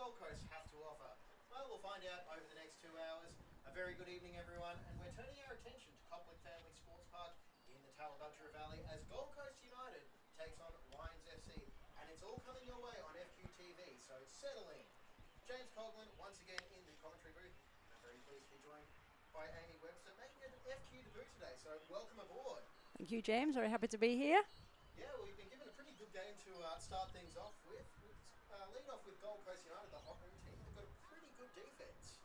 Gold Coast have to offer? Well, we'll find out over the next 2 hours. A very good evening, everyone, and we're turning our attention to Copley Family Sports Park in the Tallabudgera Valley as Gold Coast United takes on Lions FC, and it's all coming your way on FQTV, so settle in. James Coughlin once again in the commentary booth, and I'm very pleased to be joined by Amy Webster, making an FQ debut today, so welcome aboard. Thank you, James. Very happy to be here. Yeah, well, you've been given a pretty good game to start things off with. Lead off with Gold Coast United, the hot room team. They've got a pretty good defence.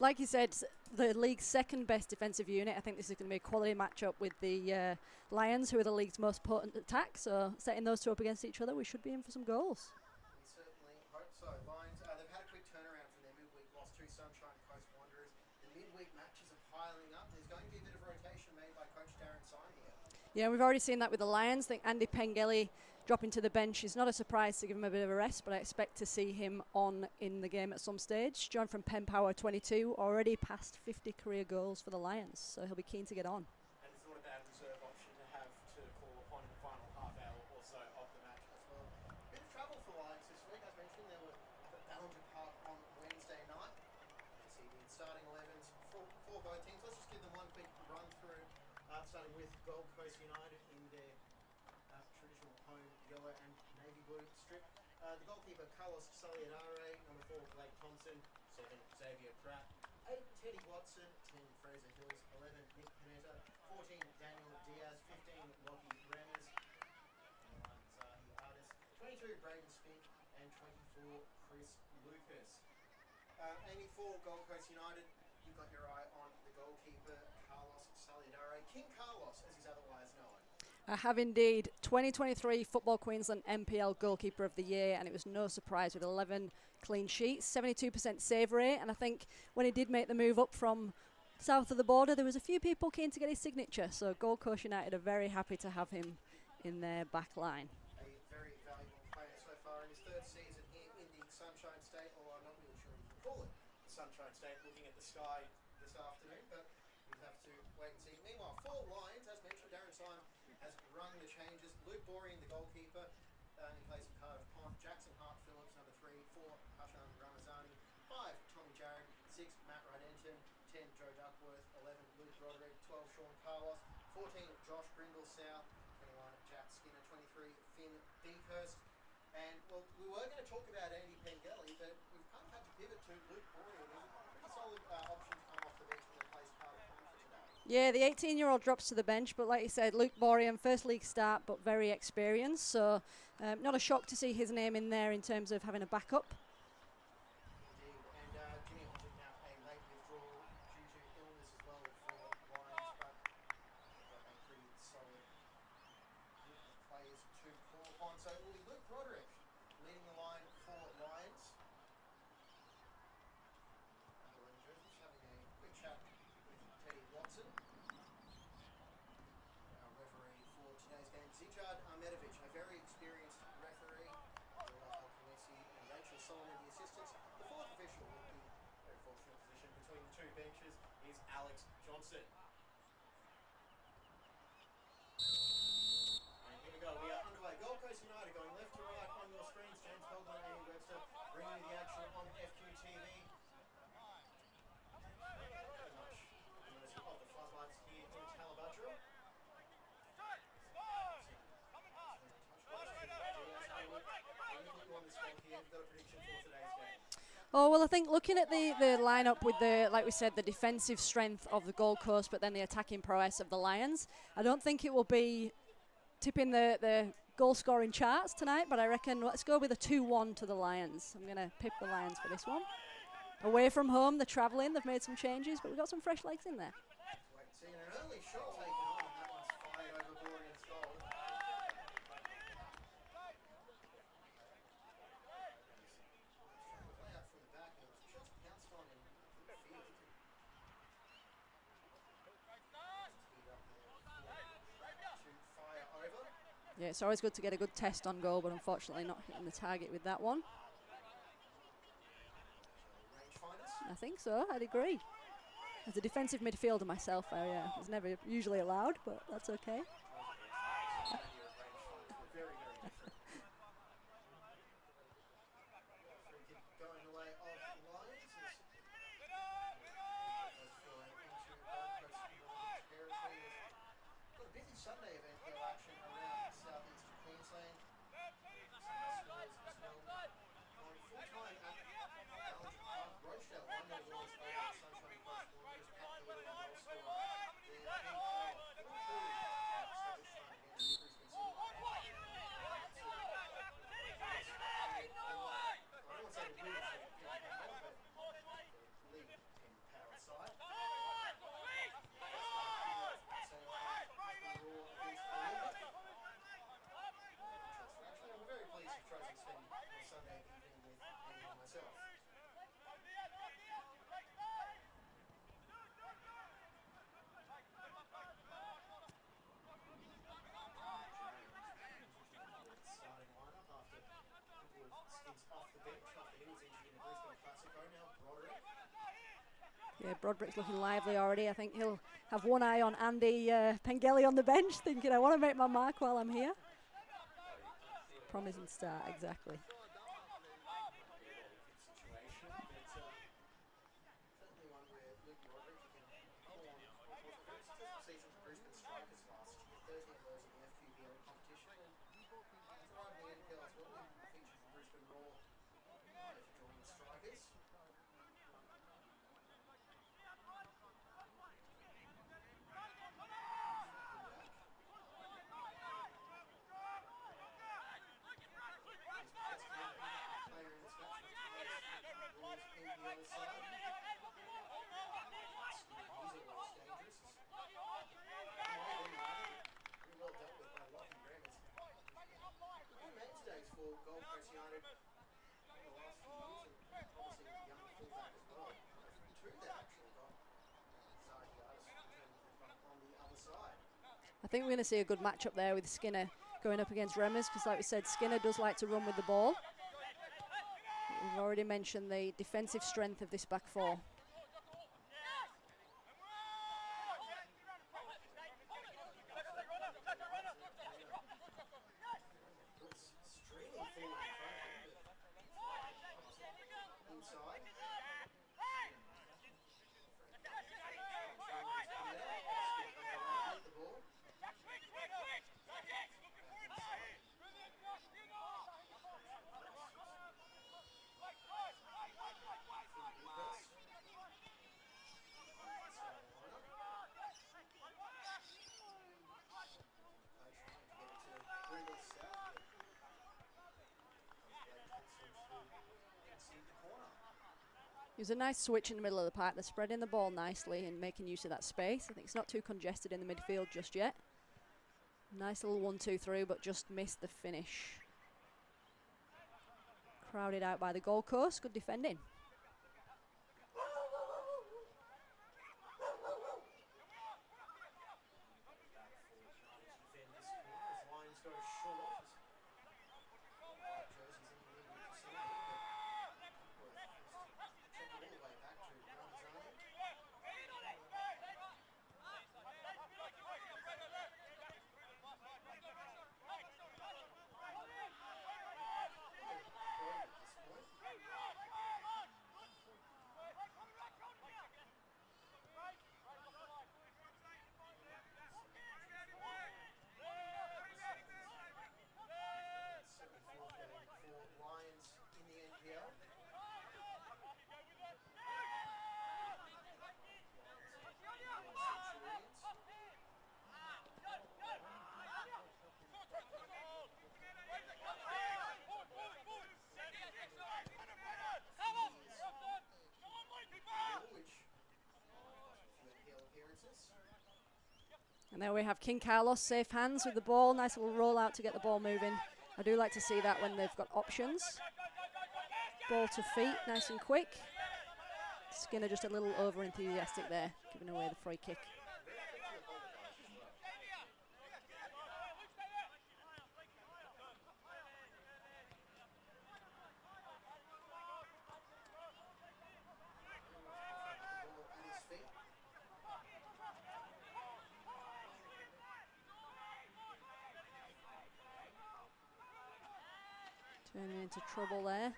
Like you said, the league's second best defensive unit. I think this is going to be a quality matchup with the Lions, who are the league's most potent attack. So setting those two up against each other, we should be in for some goals. We certainly hope so. Lions, they've had a quick turnaround from their midweek loss to Sunshine Coast Wanderers. The midweek matches are piling up. There's going to be a bit of rotation made by Coach Darren Syme here. Yeah, we've already seen that with the Lions. I think Andy Pengelly dropping to the bench is not a surprise to give him a bit of a rest, but I expect to see him on in the game at some stage. Joined from Penn Power 22, already past 50 career goals for the Lions, so he'll be keen to get on. And it's not a bad reserve option to have to call upon in the final half hour or so of the match as well. A bit of trouble for Lions this week. As mentioned, they were up at Ballinger Park on Wednesday night. You see the starting 11s for both teams. Let's just give them one quick run through. Starting with Gold Coast United in their traditional home yellow and navy blue strip. The goalkeeper Carlos Saliadare, number 4 Blake Thompson, 7 Xavier Pratt, 8 Teddy Watson, 10 Fraser Hills, 11 Nick Panetta, 14 Daniel Diaz, 15 Lockie Remmers, 21 Zahi Artis, 22 Braden Spink, and 24 Chris Lucas. Amy, for Gold Coast United, you've got your eye on the goalkeeper, Carlos Saliadare. King Carlos, as he's otherwise known. I have indeed. 2023 Football Queensland NPL Goalkeeper of the Year, and it was no surprise with 11 clean sheets, 72% save rate, and I think when he did make the move up from south of the border, there was a few people keen to get his signature, so Gold Coast United are very happy to have him in their back line. A very valuable player so far in his third season here in the Sunshine State, although I'm not really sure you can call it the Sunshine State, looking at the sky this afternoon, but we'll have to wait and see. Meanwhile, for Lions, as mentioned, Darren Syme has rung the changes. Luke Borean, the goalkeeper, in place of Cardiff Pont. Jackson Hart Phillips, number 3. 4, Hashan Ramazani. 5, Tommy Jarrett. 6, Matt Rydenton. 10, Joe Duckworth. 11, Luke Roderick. 12, Sean Carlos. 14, Josh Brindle South. 21, Jack Skinner. 23, Finn Beakhurst. And, well, we were going to talk about Andy Pengelly, but we've kind of had to pivot to Luke Borean. He's a pretty solid option to come off the bench and replace Cardiff Pont for today. Yeah, the 18-year-old drops to the bench, but like you said, Luke Borean, first league start, but very experienced. So not a shock to see his name in there in terms of having a backup. Indeed, and Jimmy Hodgett now a late withdrawal due to illness as well for Lions, but they've got a pretty solid group of players to call upon. So it will be Luke Roderick leading the line for Lions. Just having a quick chat with Teddy Watson. Our referee for today's game, Zijad Ahmedovich, a very experienced referee. Al-Khamisi and Rachel Solomon, the assistants. The fourth official in the very fortunate position between the two benches is Alex Johnson. And here we go, we are underway. Gold Coast United going left to right on your screens. James Coughlin and Amy Webster bringing you the action on FQTV. Very much immersive of the floodlights here in Tallabudgera. Oh, well, I think looking at the lineup with the, like we said, the defensive strength of the Gold Coast, but then the attacking prowess of the Lions, I don't think it will be tipping the goal-scoring charts tonight, but I reckon let's go with a 2-1 to the Lions. I'm going to pip the Lions for this one. Away from home, they're travelling, they've made some changes, but we've got some fresh legs in there. Wait, see, an early shot taken on, and that one's fired over Borean's goal. Play out from the back, and it was just pounced on in midfield. Speed up there to fire over. Yeah, it's always good to get a good test on goal, but unfortunately not hitting the target with that one. I think so, I'd agree. As a defensive midfielder myself, I was never usually allowed, but that's okay. Very, very different. Going away Sunday of NPL action around southeastern Queensland. Some of the scores as well. On full time at Ballinger Park, Rochdale 1-0 winners over Sunshine Coast Wanderers. Pat Healy, the goal scorer. Then NPL 4-2 at stoppage time against Brisbane City. I don't want to say the winners of the NPL, but the league 10 power side. I'm very pleased to try to spend my Sunday evening with Andy and myself. Starting lineup after a couple of stints off the bench after he was injured in the Brisbane Classico. Now Broderick. Yeah, Broderick's looking lively already. I think he'll have one eye on Andy Pengelly on the bench, thinking, I want to make my mark while I'm here. Promising start, exactly. Situation, but certainly one where Luke Broderick, you can call on a very successful season for Brisbane Strikers last year. 13 goals in the FQBL competition, and he's arrived in the NPL as well. He featured for Brisbane Roar prior to joining the Strikers. I think we're going to see a good matchup there with Skinner going up against Remmers, because like we said, Skinner does like to run with the ball. We've already mentioned the defensive strength of this back four. It was a nice switch in the middle of the park. They're spreading the ball nicely and making use of that space. I think it's not too congested in the midfield just yet. Nice little 1-2 but just missed the finish. Crowded out by the Gold Coast. Good defending. And there we have King Carlos, safe hands with the ball. Nice little roll out to get the ball moving. I do like to see that when they've got options. Ball to feet, nice and quick. Skinner just a little over enthusiastic there, giving away the free kick. Turning into trouble there.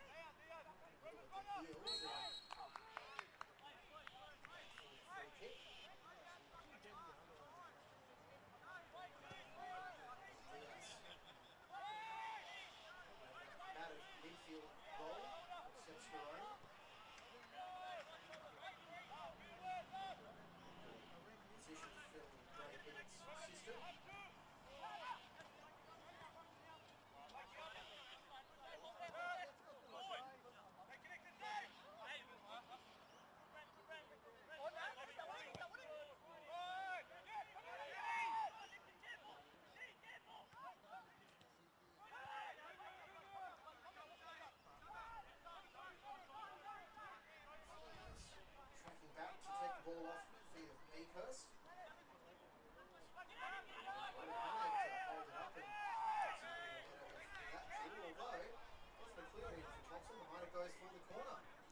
Tracking back to take the ball off the feet of Beakhurst.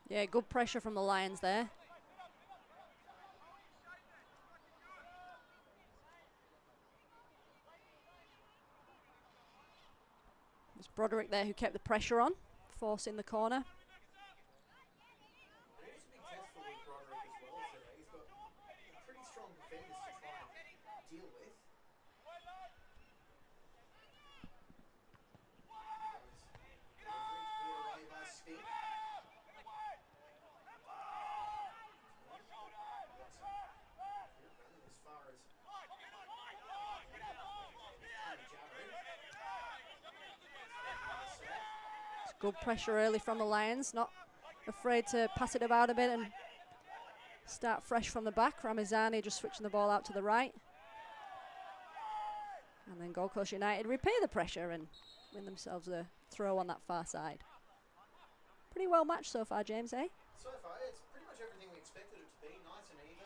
Yeah, good pressure from the Lions there. It's Broderick there who kept the pressure on, forcing the corner. Good pressure early from the Lions, not afraid to pass it about a bit and start fresh from the back. Ramazani just switching the ball out to the right. And then Gold Coast United repay the pressure and win themselves a throw on that far side. Pretty well matched so far, James, eh? So far, it's pretty much everything we expected it to be, nice and even.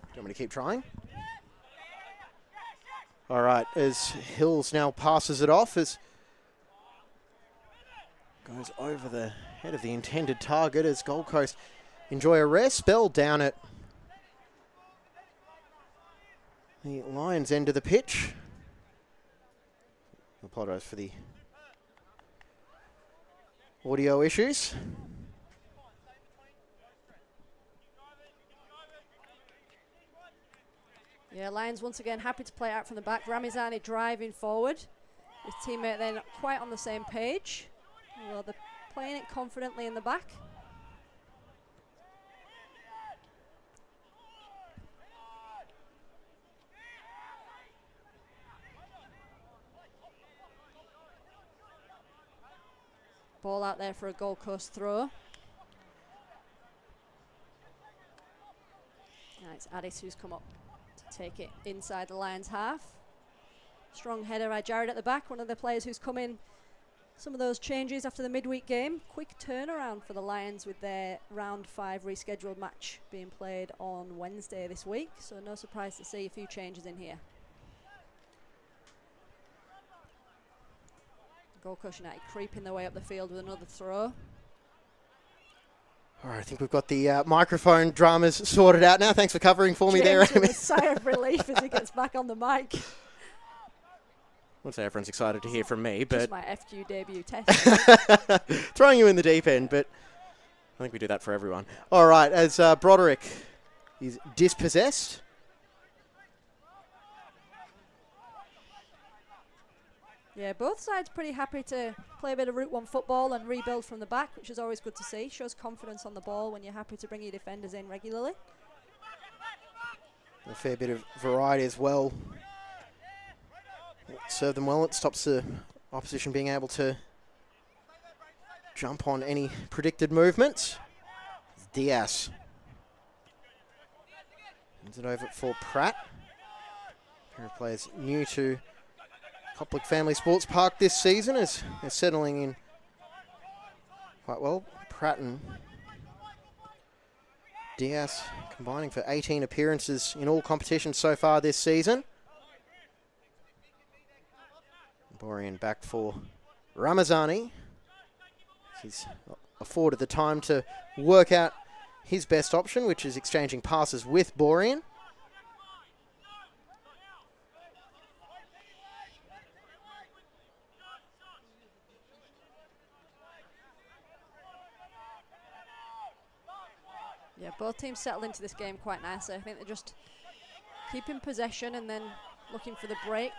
Do you want me to keep trying? All right, as Hills now passes it off, as goes over the head of the intended target as Gold Coast enjoy a rare spell down at the Lions end of the pitch. I apologise for the audio issues. Yeah, Lions once again happy to play out from the back. Ramizani driving forward. His teammate then not quite on the same page. Well, they're playing it confidently in the back. Ball out there for a Gold Coast throw. Now it's Addis who's come up to take it inside the Lions half. Strong header by Jared at the back, one of the players who's come in some of those changes after the midweek game. Quick turnaround for the Lions with their round 5 rescheduled match being played on Wednesday this week, so no surprise to see a few changes in here. Gold Coast United creeping their way up the field with another throw. All right, I think we've got the microphone dramas sorted out now. Thanks for covering for me there, Amy. A sigh of relief as he gets back on the mic. I wouldn't say everyone's excited to hear from me, but... Just my FQ debut test. Throwing you in the deep end, but I think we do that for everyone. All right, as Broderick is dispossessed. Yeah, both sides pretty happy to play a bit of Route 1 football and rebuild from the back, which is always good to see. Shows confidence on the ball when you're happy to bring your defenders in regularly. A fair bit of variety as well. Serve them well. It stops the opposition being able to jump on any predicted movement. Diaz. Hands it over for Pratt. A pair of players new to Coplik Family Sports Park this season as they're settling in quite well. Pratt and Diaz combining for 18 appearances in all competitions so far this season. Borean back for Ramazani. He's afforded the time to work out his best option, which is exchanging passes with Borean. Yeah, both teams settled into this game quite nicely. I think they're just keeping possession and then looking for the break.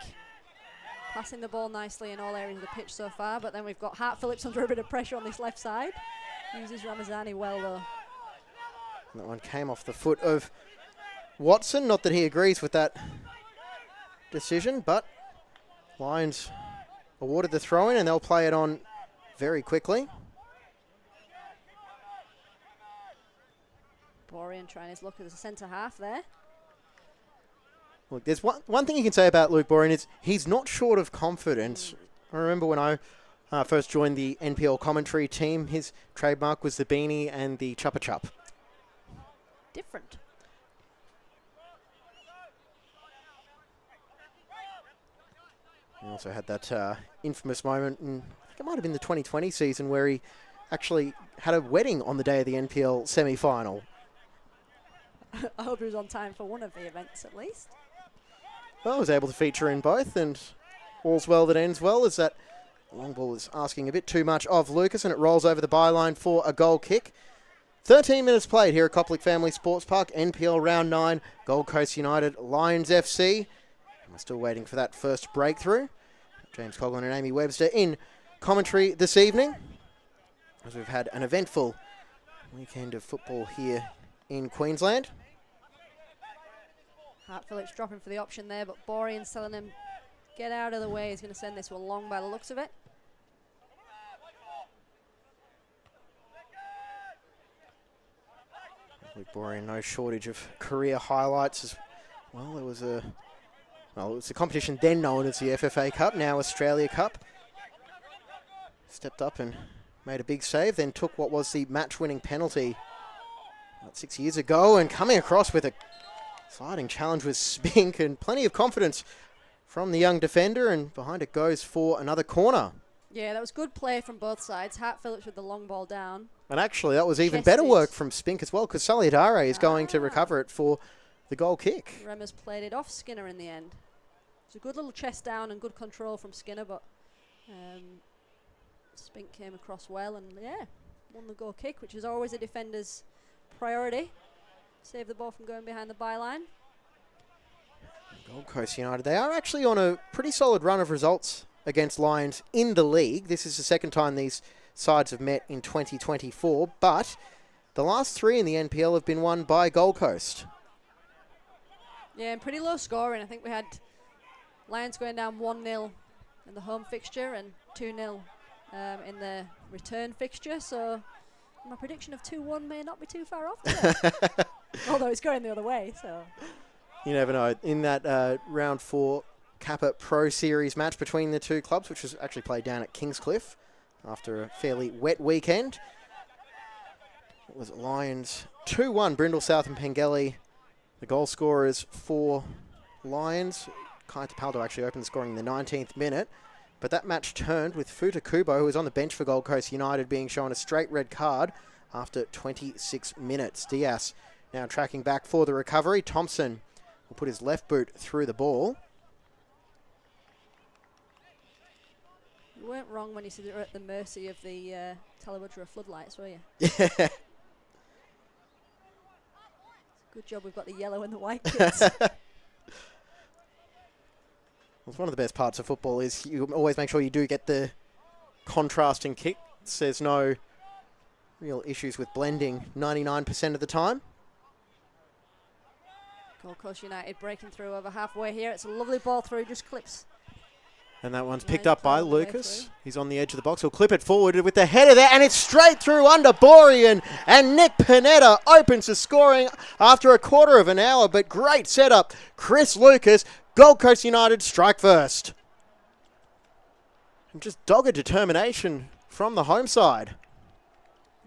Passing the ball nicely in all areas of the pitch so far, but then we've got Hart Phillips under a bit of pressure on this left side. Uses Ramazani well though. And that one came off the foot of Watson. Not that he agrees with that decision, but Lions awarded the throw-in and they'll play it on very quickly. Borean trying his luck as a centre half there. Look, there's one thing you can say about Luke Borean is he's not short of confidence. I remember when I first joined the NPL commentary team, his trademark was the beanie and the chuppa chup. Different. He also had that infamous moment, I think it might have been the 2020 season, where he actually had a wedding on the day of the NPL semi-final. I hope he was on time for one of the events at least. Well, I was able to feature in both, and all's well that ends well, as that long ball is asking a bit too much of Lucas, and it rolls over the byline for a goal kick. 13 minutes played here at Coplick Family Sports Park, NPL Round 9, Gold Coast United, Lions FC. And we're still waiting for that first breakthrough. James Coughlin and Amy Webster in commentary this evening, as we've had an eventful weekend of football here in Queensland. Hart Phillips dropping for the option there, but Borean's telling him, get out of the way. He's going to send this one long by the looks of it. Luke Borean, no shortage of career highlights as well. There was it was a competition then known as the FFA Cup, now Australia Cup. Stepped up and made a big save, then took what was the match-winning penalty about 6 years ago, and coming across with a sliding challenge with Spink, and plenty of confidence from the young defender, and behind it goes for another corner. Yeah, that was good play from both sides. Hart Phillips with the long ball down. And actually, that was even better work from Spink as well, because Saliadare is going to recover it for the goal kick. Remmers played it off Skinner in the end. It's a good little chest down and good control from Skinner, but Spink came across well and, yeah, won the goal kick, which is always a defender's priority. Save the ball from going behind the byline. Gold Coast United, they are actually on a pretty solid run of results against Lions in the league. This is the second time these sides have met in 2024, but the last three in the NPL have been won by Gold Coast. Yeah, and pretty low scoring. I think we had Lions going down 1-0 in the home fixture and 2-0 in the return fixture, so my prediction of 2-1 may not be too far off today. Although it's going the other way, so. You never know. In that round 4 Kappa Pro Series match between the two clubs, which was actually played down at Kingscliff after a fairly wet weekend, it was Lions 2-1, Brindle South and Pengelly. The goal scorers for Lions. Kai Tapaldo actually opened the scoring in the 19th minute. But that match turned with Futa Kubo, who was on the bench for Gold Coast United, being shown a straight red card after 26 minutes. Diaz now tracking back for the recovery. Thompson will put his left boot through the ball. You weren't wrong when you said you were at the mercy of the Talabudra floodlights, were you? Yeah. Good job we've got the yellow and the white kits. Well, one of the best parts of football is you always make sure you do get the contrasting kicks. There's no real issues with blending 99% of the time. Gold Coast United breaking through over halfway here. It's a lovely ball through, just clips. And that one's picked up by Lucas. He's on the edge of the box. He'll clip it forward with the header there, and it's straight through under Borean. And Nick Panetta opens the scoring after a quarter of an hour, but great setup. Chris Lucas, Gold Coast United strike first. And just dogged determination from the home side.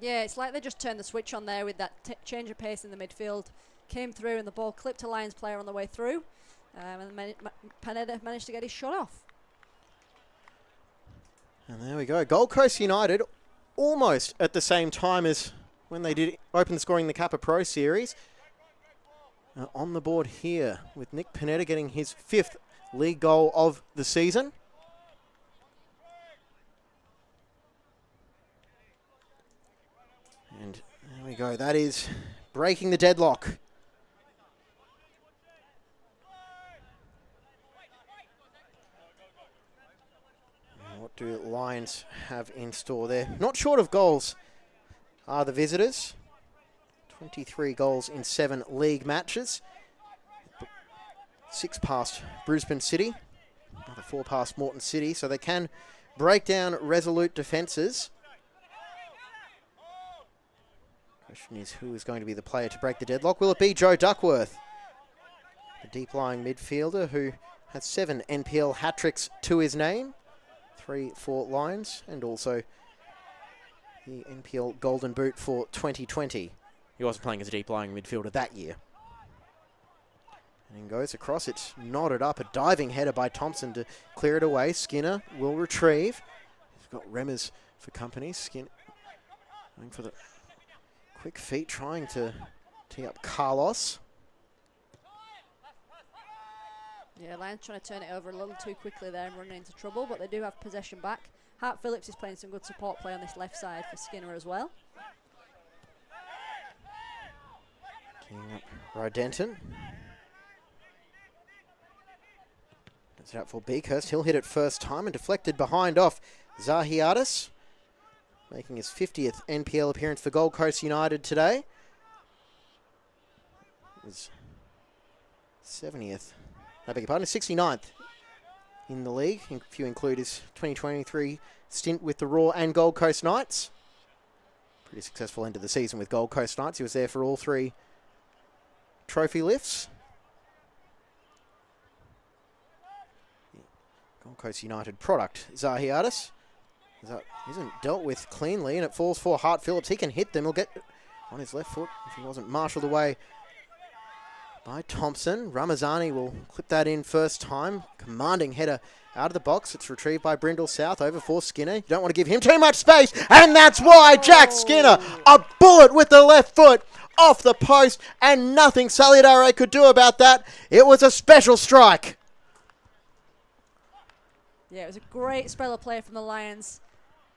Yeah, it's like they just turned the switch on there with that change of pace in the midfield. Came through and the ball clipped a Lions player on the way through. And Panetta managed to get his shot off. And there we go. Gold Coast United almost at the same time as when they did open the scoring in the Kappa Pro Series. On the board here with Nick Panetta getting his 5th league goal of the season. And there we go. That is breaking the deadlock. What do Lions have in store there? Not short of goals are the visitors. 23 goals in 7 league matches. 6 past Brisbane City. Another 4 past Moreton City. So they can break down resolute defences. Question is, who is going to be the player to break the deadlock? Will it be Joe Duckworth? The deep-lying midfielder who has 7 NPL hat-tricks to his name. 3 for Lions, and also the NPL Golden Boot for 2020. He wasn't playing as a deep-lying midfielder that year. And goes across, it's knotted up, a diving header by Thompson to clear it away. Skinner will retrieve. He's got Remmers for company. Skinner going for the quick feet, trying to tee up Carlos. Yeah, Lions trying to turn it over a little too quickly there and running into trouble, but they do have possession back. Hart Phillips is playing some good support play on this left side for Skinner as well. Keying up Rodenton. It's out for Beakhurst. He'll hit it first time and deflected behind off Zahiadis, making his 50th NPL appearance for Gold Coast United today. His 70th. I beg your pardon, 69th in the league, if you include his 2023 stint with the Raw and Gold Coast Knights. Pretty successful end of the season with Gold Coast Knights. He was there for all 3 trophy lifts. Gold Coast United product, Zahiadis. Isn't dealt with cleanly, and it falls for Hart Phillips. He can hit them. He'll get on his left foot if he wasn't marshalled away by Thompson. Ramazani will clip that in first time. Commanding header out of the box. It's retrieved by Brindle South over for Skinner. You don't want to give him too much space, and that's why Jack Skinner, a bullet with the left foot off the post, and nothing Salidare could do about that. It was a special strike. Yeah, it was a great spell of play from the Lions.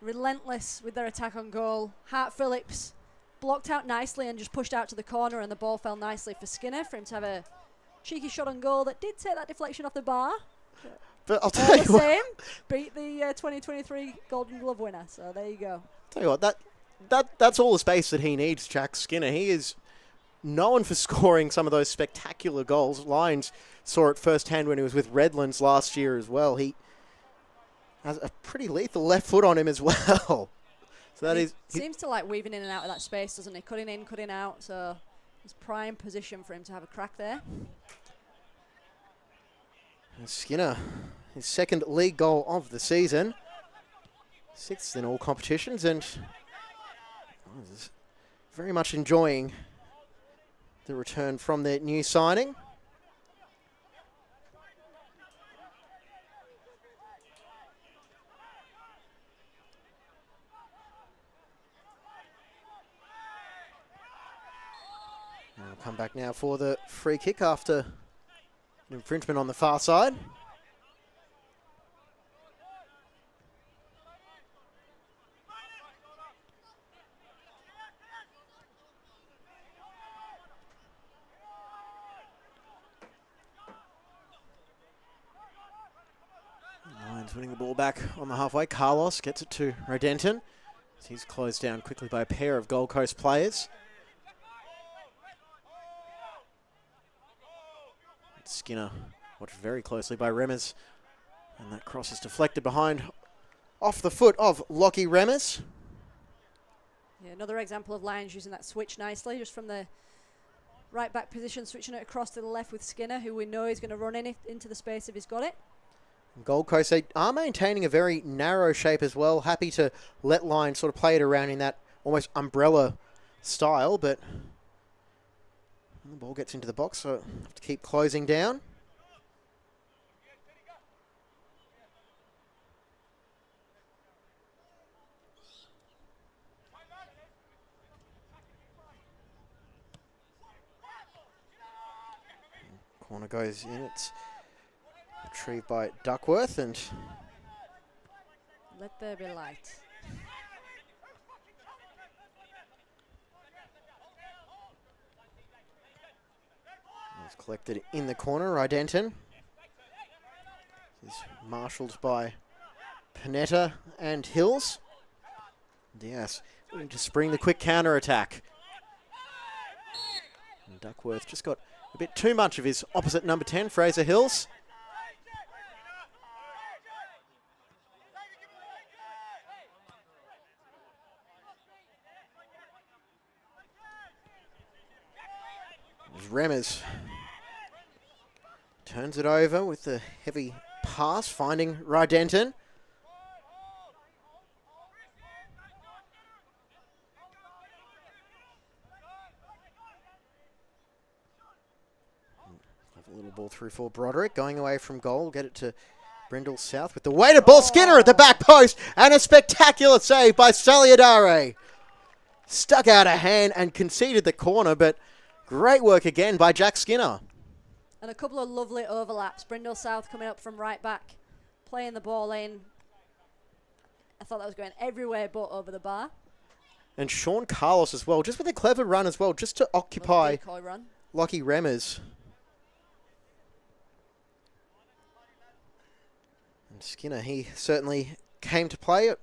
Relentless with their attack on goal. Hart Phillips blocked out nicely and just pushed out to the corner, and the ball fell nicely for Skinner for him to have a cheeky shot on goal that did take that deflection off the bar. But I'll tell you what, beat the 2023 Golden Glove winner. So there you go. Tell you what, that's all the space that he needs, Jack Skinner. He is known for scoring some of those spectacular goals. Lions saw it firsthand when he was with Redlands last year as well. He has a pretty lethal left foot on him as well. So that is seems to like weaving in and out of that space, doesn't he? Cutting in, cutting out. So it's prime position for him to have a crack there. And Skinner, his 2nd league goal of the season. 6th in all competitions, and very much enjoying the return from their new signing. We'll come back now for the free kick after an infringement on the far side. Lions winning the ball back on the halfway. Carlos gets it to Rodenton. He's closed down quickly by a pair of Gold Coast players. Skinner watched very closely by Remmers, and that cross is deflected behind off the foot of Lockie Remmers. Yeah, another example of Lions using that switch nicely, just from the right back position, switching it across to the left with Skinner, who we know is going to run into the space if he's got it. Gold Coast, they are maintaining a very narrow shape as well, happy to let Lions sort of play it around in that almost umbrella style, but the ball gets into the box, so have to keep closing down. Corner goes in, it's retrieved by Duckworth, and let there be light. It's collected in the corner, Rydenton. Is marshalled by Panetta and Hills. Yes, looking to spring the quick counter attack. And Duckworth just got a bit too much of his opposite number 10, Fraser Hills. Remmers turns it over with the heavy pass, finding Rydenton. Have a little ball through for Broderick, going away from goal. Get it to Brindle South with the weighted ball. Skinner at the back post, and a spectacular save by Saliadare. Stuck out a hand and conceded the corner, but great work again by Jack Skinner. And a couple of lovely overlaps. Brindle South coming up from right back, playing the ball in. I thought that was going everywhere but over the bar. And Sean Carlos as well, just with a clever run as well, just to occupy Lockie Remmers. And Skinner, he certainly came to play. It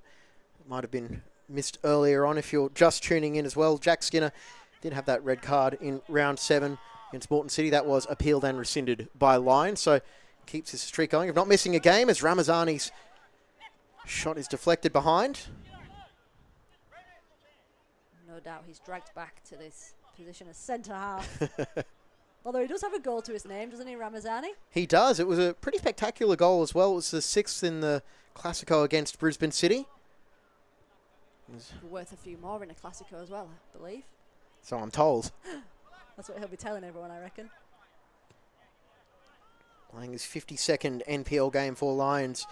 might have been missed earlier on if you're just tuning in as well. Jack Skinner did have that red card in round 7 against Moreton City. That was appealed and rescinded by Lions, so keeps his streak going of not missing a game as Ramazani's shot is deflected behind. No doubt he's dragged back to this position as centre half. Although he does have a goal to his name, doesn't he, Ramazani? He does. It was a pretty spectacular goal as well. It was the 6th in the Classico against Brisbane City. Worth a few more in a Classico as well, I believe. So I'm told. That's what he'll be telling everyone, I reckon. Playing his 52nd NPL game for Lions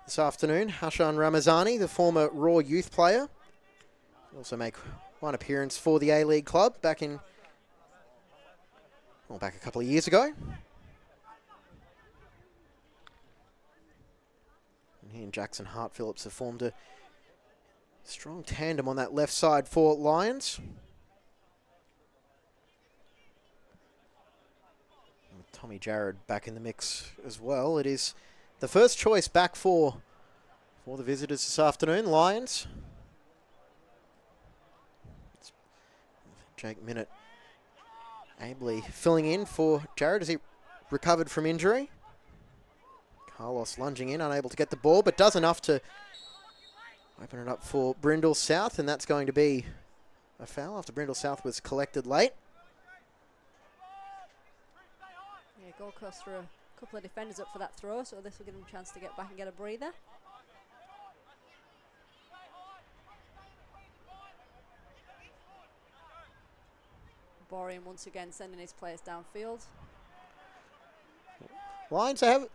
this afternoon. Hashan Ramazani, the former Raw youth player. He'll also make one appearance for the A-League club back a couple of years ago. And he and Jackson Hart-Phillips have formed a strong tandem on that left side for Lions. Tommy Jarrod back in the mix as well. It is the first choice back for the visitors this afternoon, Lions. It's Jake Minnett ably filling in for Jarrod as he recovered from injury. Carlos lunging in, unable to get the ball, but does enough to open it up for Brindle South, and that's going to be a foul after Brindle South was collected late. Gold Coast threw a couple of defenders up for that throw, so this will give them a chance to get back and get a breather. Borean once again sending his players downfield. Lions have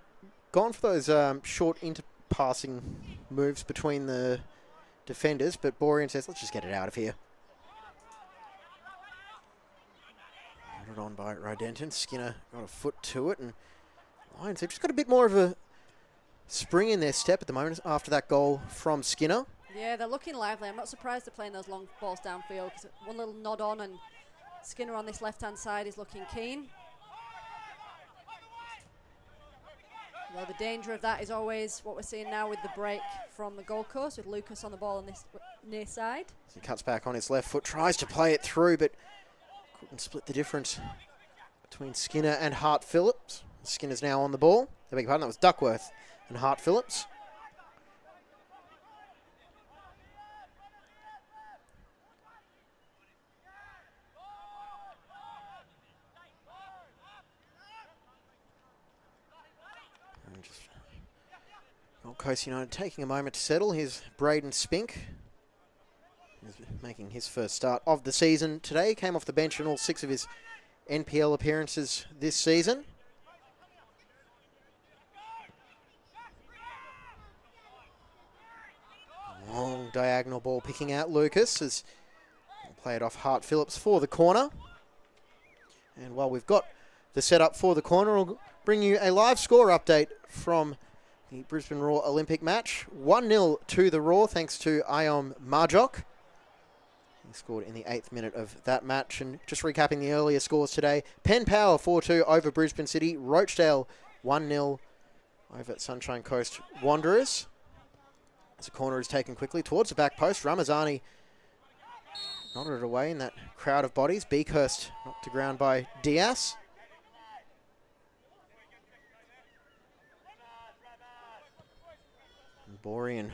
gone for those short interpassing moves between the defenders, but Borean says, let's just get it out of here. Put on by Rydenton. Skinner got a foot to it, and Lions have just got a bit more of a spring in their step at the moment after that goal from Skinner. Yeah, they're looking lively. I'm not surprised they're playing those long balls downfield, because one little nod on and Skinner on this left-hand side is looking keen. Well, the danger of that is always what we're seeing now with the break from the Gold Coast, with Lucas on the ball on this near side. So he cuts back on his left foot, tries to play it through, but couldn't split the difference between Skinner and Hart-Phillips. Skinner's now on the ball. I beg your pardon, that was Duckworth and Hart-Phillips. And just Gold Coast United taking a moment to settle. Here's Braden Spink. He's making his first start of the season today. Came off the bench in all 6 of his NPL appearances this season. Long diagonal ball picking out Lucas as he'll play it off Hart-Phillips for the corner. And while we've got the setup for the corner, we'll bring you a live score update from the Brisbane Raw Olympic match. 1-0 to the Raw thanks to Iom Marjok. Scored in the 8th minute of that match. And just recapping the earlier scores today, Penn Power 4-2 over Brisbane City. Rochdale 1-0 over at Sunshine Coast Wanderers. As a corner is taken quickly towards the back post, Ramazani nodded it away in that crowd of bodies. Beakhurst knocked to ground by Diaz. And Borean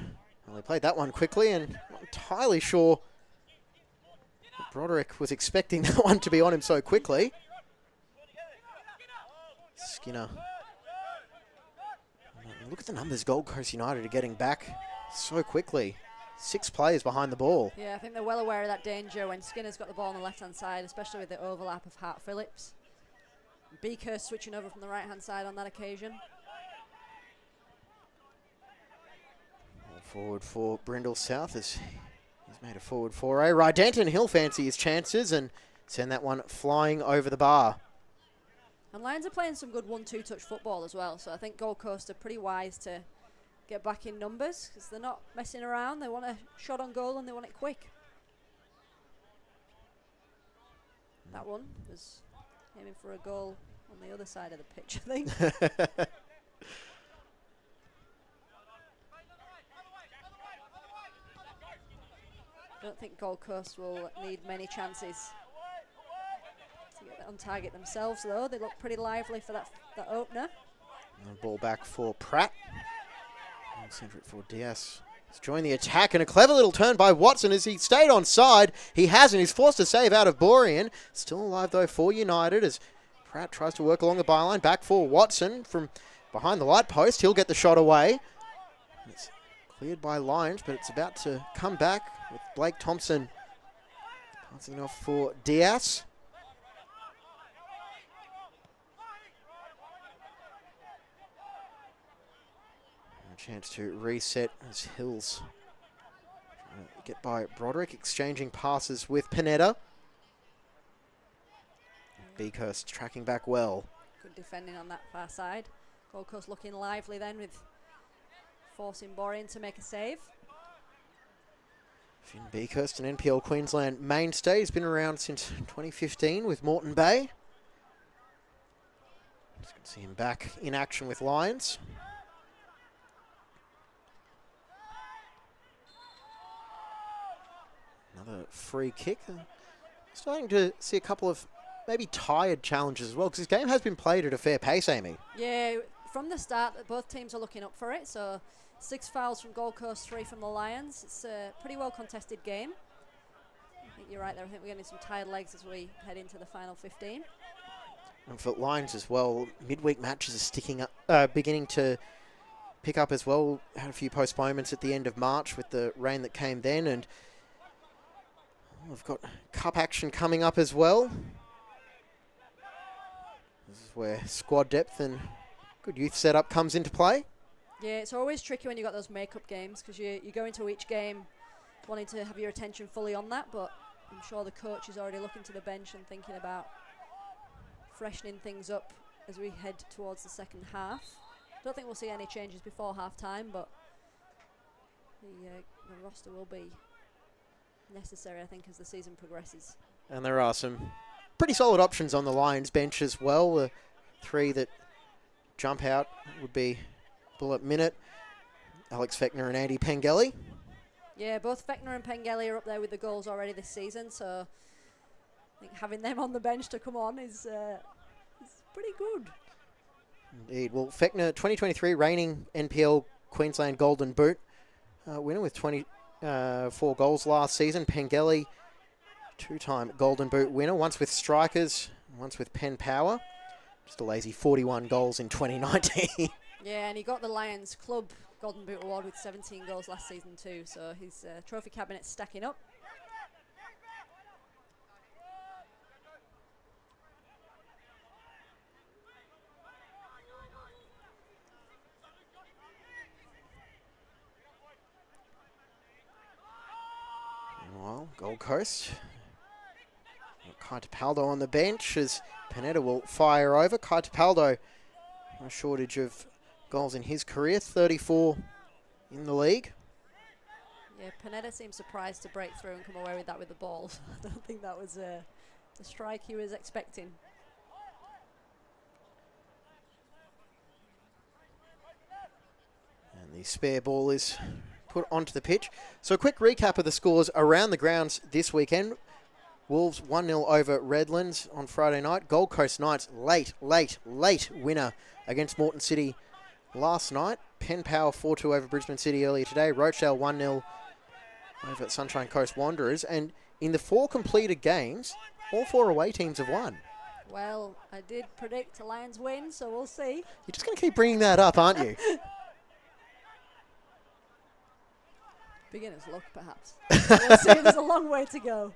only played that one quickly, and not entirely sure Broderick was expecting that one to be on him so quickly. Skinner. Look at the numbers Gold Coast United are getting back so quickly. 6 players behind the ball. Yeah, I think they're well aware of that danger when Skinner's got the ball on the left-hand side, especially with the overlap of Hart Phillips. Beakhurst switching over from the right-hand side on that occasion. Forward for Brindle South as he's made a forward foray. Rydenton, he'll fancy his chances and send that one flying over the bar. And Lions are playing some good 1-2 touch football as well, so I think Gold Coast are pretty wise to get back in numbers because they're not messing around. They want a shot on goal and they want it quick. That one was aiming for a goal on the other side of the pitch, I think. I don't think Gold Coast will need many chances to get that on target themselves, though. They look pretty lively for that opener. And ball back for Pratt. Centre it for Diaz. He's joined the attack, and a clever little turn by Watson as he stayed on side. He hasn't. He's forced a save out of Borean. Still alive, though, for United as Pratt tries to work along the byline. Back for Watson from behind the light post. He'll get the shot away. It's cleared by Lions, but it's about to come back with Blake Thompson passing off for Diaz. A chance to reset as Hills get by Broderick, exchanging passes with Panetta. Beakhurst tracking back well. Good defending on that far side. Gold Coast looking lively then with forcing Borean to make a save. Finn Beakhurst, an NPL Queensland mainstay. He's been around since 2015 with Moreton Bay. Just can see him back in action with Lions. Another free kick. Starting to see a couple of maybe tired challenges as well, because this game has been played at a fair pace, Amy. Yeah, from the start, both teams are looking up for it. So 6 fouls from Gold Coast, 3 from the Lions. It's a pretty well contested game. I think you're right there. I think we're getting some tired legs as we head into the final 15. And for Lions as well, midweek matches are sticking up, beginning to pick up as well. Had a few postponements at the end of March with the rain that came then, and we've got cup action coming up as well. This is where squad depth and good youth setup comes into play. Yeah, it's always tricky when you've got those make-up games because you go into each game wanting to have your attention fully on that, but I'm sure the coach is already looking to the bench and thinking about freshening things up as we head towards the second half. Don't think we'll see any changes before half-time, but the roster will be necessary, I think, as the season progresses. And there are some pretty solid options on the Lions bench as well. The 3 that jump out would be Bullet Minute, Alex Fechner and Andy Pengelly. Yeah, both Fechner and Pengelly are up there with the goals already this season, so I think having them on the bench to come on is pretty good. Indeed. Well, Fechner, 2023 reigning NPL Queensland Golden Boot winner with 24 goals last season. Pengelly, 2-time Golden Boot winner, once with Strikers, once with Penn Power. Just a lazy 41 goals in 2019. Yeah, and he got the Lions Club Golden Boot Award with 17 goals last season too, so his trophy cabinet's stacking up. Meanwhile, Gold Coast. Kai Tapaldo on the bench as Panetta will fire over. Kai Tapaldo, a shortage of goals in his career, 34 in the league. Yeah, Panetta seemed surprised to break through and come away with that with the ball. I don't think that was the strike he was expecting. And the spare ball is put onto the pitch. So a quick recap of the scores around the grounds this weekend. Wolves 1-0 over Redlands on Friday night. Gold Coast Knights late winner against Moreton City last night. Penn Power 4-2 over Brisbane City earlier today. Rochdale 1-0 over at Sunshine Coast Wanderers. And in the 4 completed games, all 4 away teams have won. Well, I did predict a Lions win, so we'll see. You're just going to keep bringing that up, aren't you? Beginner's luck, perhaps. We'll see. There's a long way to go.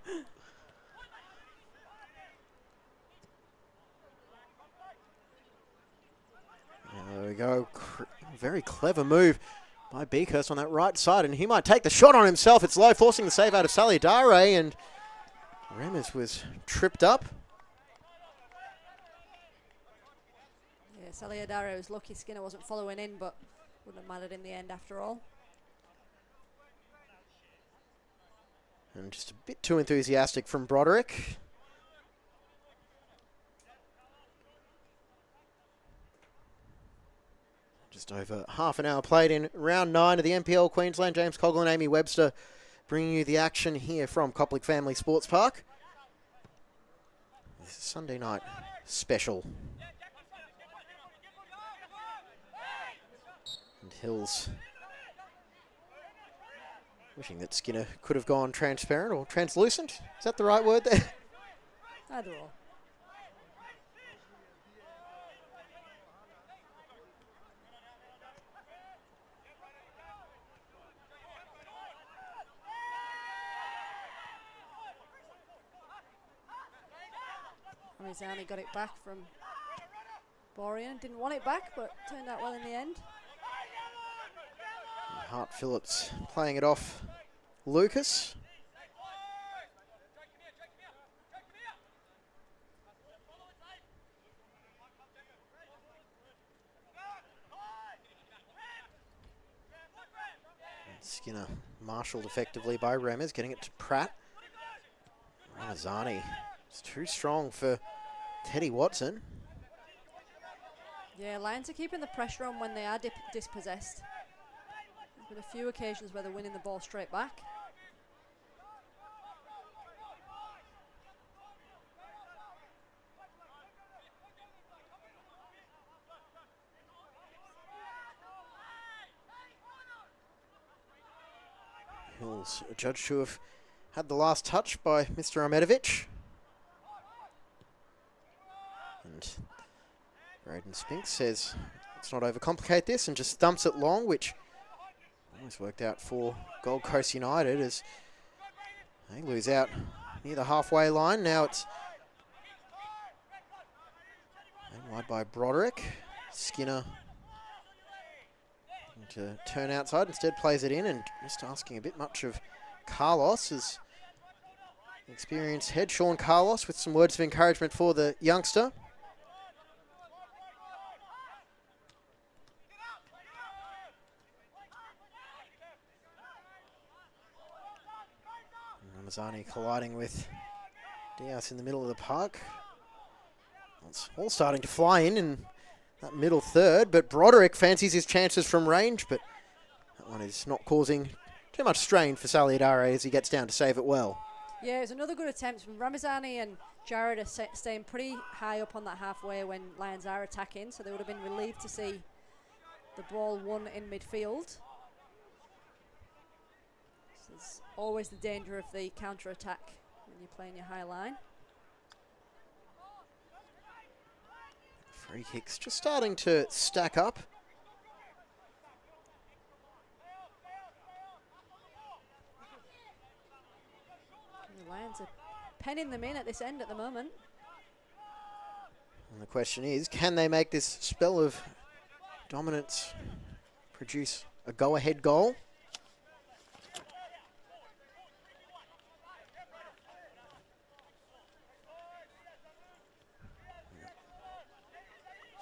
There we go. Very clever move by Beakhurst on that right side, and he might take the shot on himself. It's low, forcing the save out of Saliadare, and Remes was tripped up. Yeah, Saliadare was lucky Skinner wasn't following in, but wouldn't have mattered in the end after all. And just a bit too enthusiastic from Broderick. Just over half an hour played in round 9 of the NPL Queensland. James Coughlin, Amy Webster bringing you the action here from Coplick Family Sports Park. This is Sunday night special. And Hills wishing that Skinner could have gone transparent or translucent. Is that the right word there? Either or. Ramizani got it back from Borean. Didn't want it back, but turned out well in the end. Hart Phillips playing it off Lucas. And Skinner marshalled effectively by Remes, getting it to Pratt. Ramazani is too strong for Teddy Watson. Yeah, Lions are keeping the pressure on when they are dispossessed. There's been a few occasions where they're winning the ball straight back. Hills judged to have had the last touch by Mr. Ahmedovich. And Braden Spinks says, let's not overcomplicate this, and just thumps it long, which always worked out for Gold Coast United as they lose out near the halfway line. Now it's wide by Broderick. Skinner to turn outside, instead plays it in, and just asking a bit much of Carlos as experienced head Sean Carlos with some words of encouragement for the youngster. Ramazani colliding with Diaz in the middle of the park. It's all starting to fly in that middle third, but Broderick fancies his chances from range, but that one is not causing too much strain for Saliadare as he gets down to save it well. Yeah, it was another good attempt. Ramazani and Jared are staying pretty high up on that halfway when Lions are attacking, so they would have been relieved to see the ball won in midfield. There's always the danger of the counter-attack when you're playing your high line. Free kicks just starting to stack up. And the Lions are penning them in at this end at the moment. And the question is, can they make this spell of dominance produce a go-ahead goal?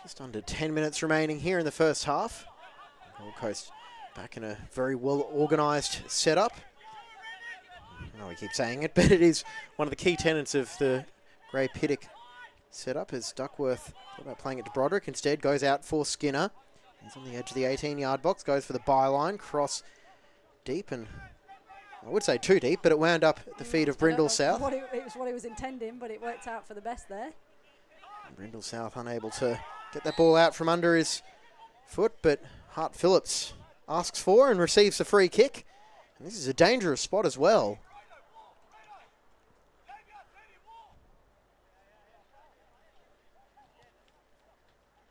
Just under 10 minutes remaining here in the first half. Gold Coast back in a very well organised setup. we keep saying it, but it is one of the key tenets of the Grey Piddock setup as Duckworth thought about playing it to Broderick. Instead goes out for Skinner. He's on the edge of the 18-yard box, goes for the byline, cross deep, and I would say too deep, but it wound up at the feet of Brindle South. It was what he was intending, but it worked out for the best there. Brindle South unable to get that ball out from under his foot, but Hart Phillips asks for and receives a free kick. And this is a dangerous spot as well.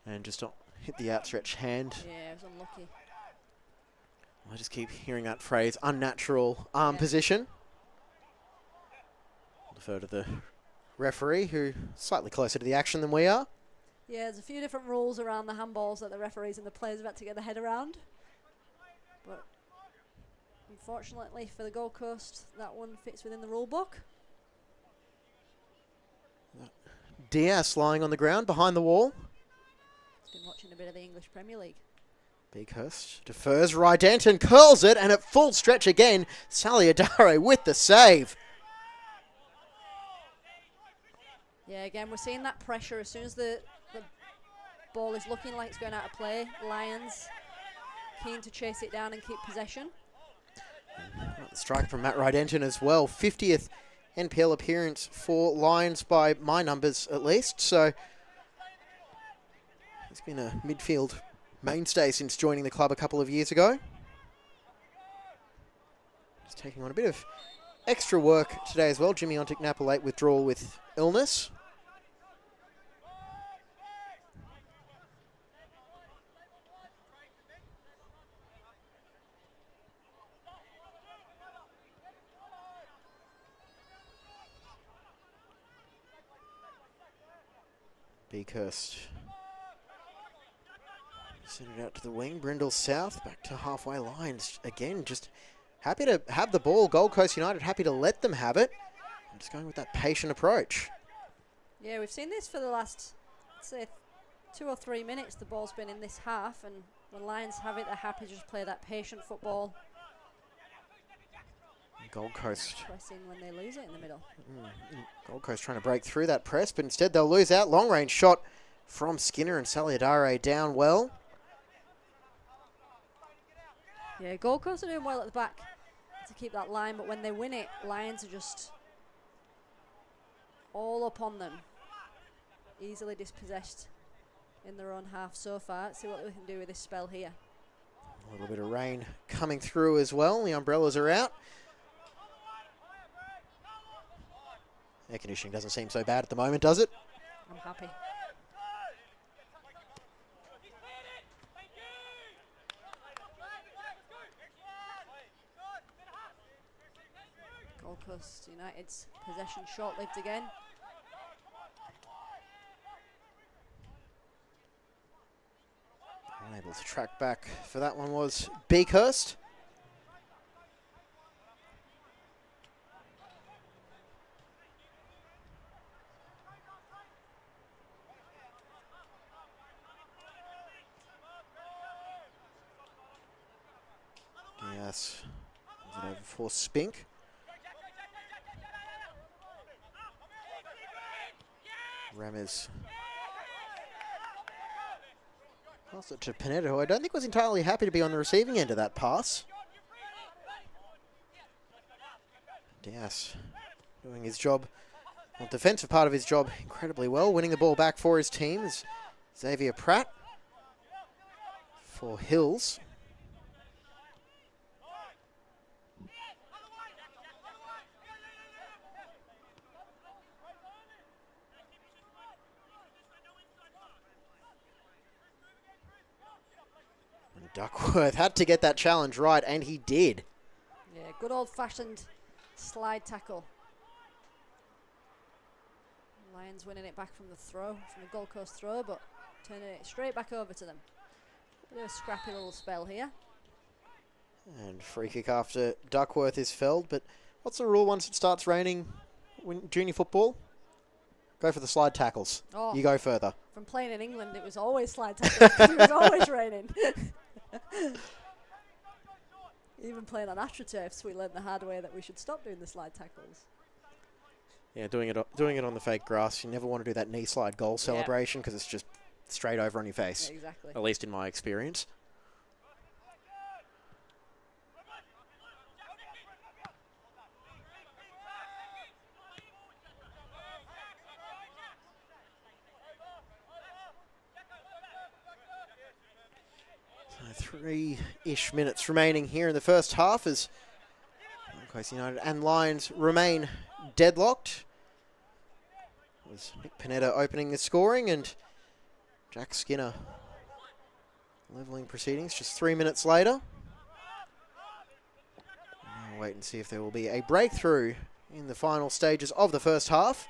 And just hit the outstretched hand. Yeah, it was unlucky. I just keep hearing that phrase, unnatural arm position. I'll defer to the referee, who's slightly closer to the action than we are. Yeah, there's a few different rules around the handballs that the referees and the players have had to get their head around. But unfortunately for the Gold Coast, that one fits within the rule book. Diaz lying on the ground behind the wall. He's been watching a bit of the English Premier League. Bighurst defers Rydent and curls it, and at full stretch again, Sally Adare with the save. Yeah, again, we're seeing that pressure as soon as the ball is looking like it's going out of play. Lions keen to chase it down and keep possession. The strike from Matt Rydenton as well. 50th NPL appearance for Lions by my numbers at least. So he's been a midfield mainstay since joining the club a couple of years ago. Just taking on a bit of extra work today as well. Jimmy Ontic Napa late withdrawal with illness. Bighurst send it out to the wing. Brindle South back to halfway lines again. Just happy to have the ball. Gold Coast United happy to let them have it. I'm just going with that patient approach. Yeah, we've seen this for the last, let's say, 2 or 3 minutes. The ball's been in this half, and when Lions have it, they're happy to just play that patient football. Gold Coast pressing when they lose it in the middle. Gold Coast trying to break through that press, but instead they'll lose out. Long range shot from Skinner, and Sally Adare down well. Yeah, Gold Coast are doing well at the back to keep that line, but when they win it, Lions are just all up on them. Easily dispossessed in their own half so far. Let's see what we can do with this spell here. A little bit of rain coming through as well. The umbrellas are out. Air conditioning doesn't seem so bad at the moment, does it? I'm happy. Gold Coast United's possession short-lived again. Unable to track back for that one was Bighurst. Yes, is it over for Spink? Ramirez. Pass it to Panetta, who I don't think was entirely happy to be on the receiving end of that pass. Diaz doing his job, well, defensive part of his job incredibly well, winning the ball back for his team is Xavier Pratt for Hills. Duckworth had to get that challenge right, and he did. Yeah, good old-fashioned slide tackle. Lions winning it back from the throw, from the Gold Coast throw, but turning it straight back over to them. Bit of a scrappy little spell here. And free kick after Duckworth is felled, but what's the rule once it starts raining in junior football? Go for the slide tackles. Oh, you go further. From playing in England, it was always slide tackles because it was always raining. Even playing on AstroTurfs, we learned the hard way that we should stop doing the slide tackles. Yeah, doing it on the fake grass. You never want to do that knee slide goal celebration because it's just straight over on your face. Yeah, exactly. At least in my experience. So 3-ish minutes remaining here in the first half as Gold Coast United and Lions remain deadlocked. It was Nick Panetta opening the scoring and Jack Skinner levelling proceedings just 3 minutes later. Now wait and see if there will be a breakthrough in the final stages of the first half.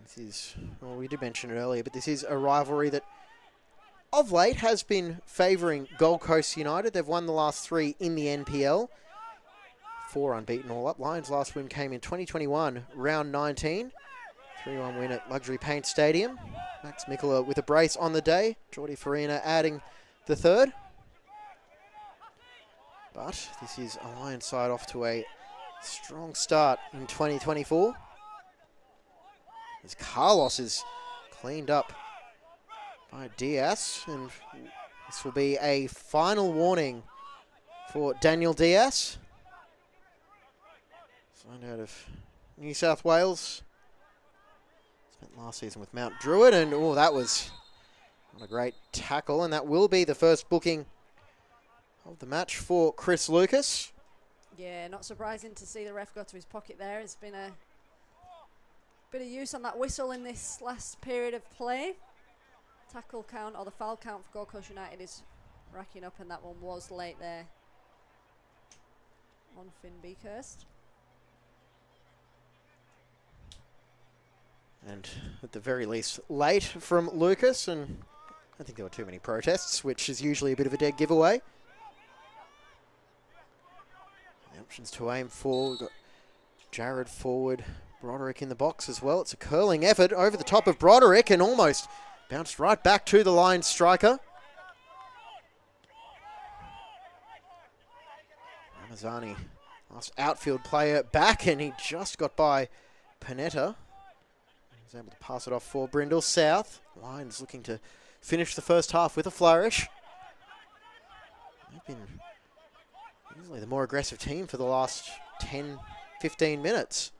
This is, well, we did mention it earlier, but this is a rivalry that of late has been favouring Gold Coast United. They've won the last 3 in the NPL. 4 unbeaten all up. Lions' last win came in 2021, round 19. 3-1 win at Luxury Paint Stadium. Max Mikula with a brace on the day. Jordi Farina adding the third. But this is a Lions side off to a strong start in 2024. As Carlos is cleaned up by Diaz, and this will be a final warning for Daniel Diaz. Signed out of New South Wales. Spent last season with Mount Druitt, and oh, that was not a great tackle, and that will be the first booking of the match for Chris Lucas. Yeah, not surprising to see the ref go to his pocket there. It's been a bit of use on that whistle in this last period of play. Tackle count, or the foul count for Gold Coast United is racking up, and that one was late there on Finn Beakhurst. And at the very least, late from Lucas, and I think there were too many protests, which is usually a bit of a dead giveaway. The options to aim for, we've got Jared forward, Broderick in the box as well. It's a curling effort over the top of Broderick and almost bounced right back to the Lions striker. Ramazani, last outfield player back, and he just got by Panetta. He was able to pass it off for Brindle South. Lions looking to finish the first half with a flourish. They've been easily the more aggressive team for the last 10, 15 minutes.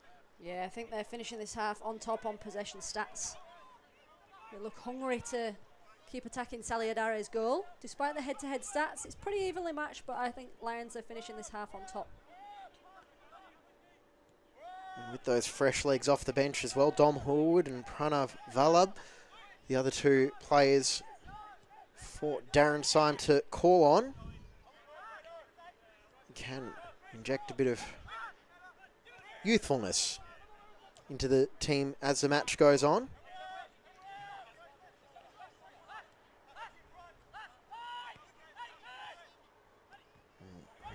Yeah, I think they're finishing this half on top on possession stats. They look hungry to keep attacking Saliadare's goal. Despite the head-to-head stats, it's pretty evenly matched, but I think Lions are finishing this half on top. And with those fresh legs off the bench as well, Dom Horwood and Pranav Vallabh, the other two players for Darren Syme to call on. He can inject a bit of youthfulness into the team as the match goes on.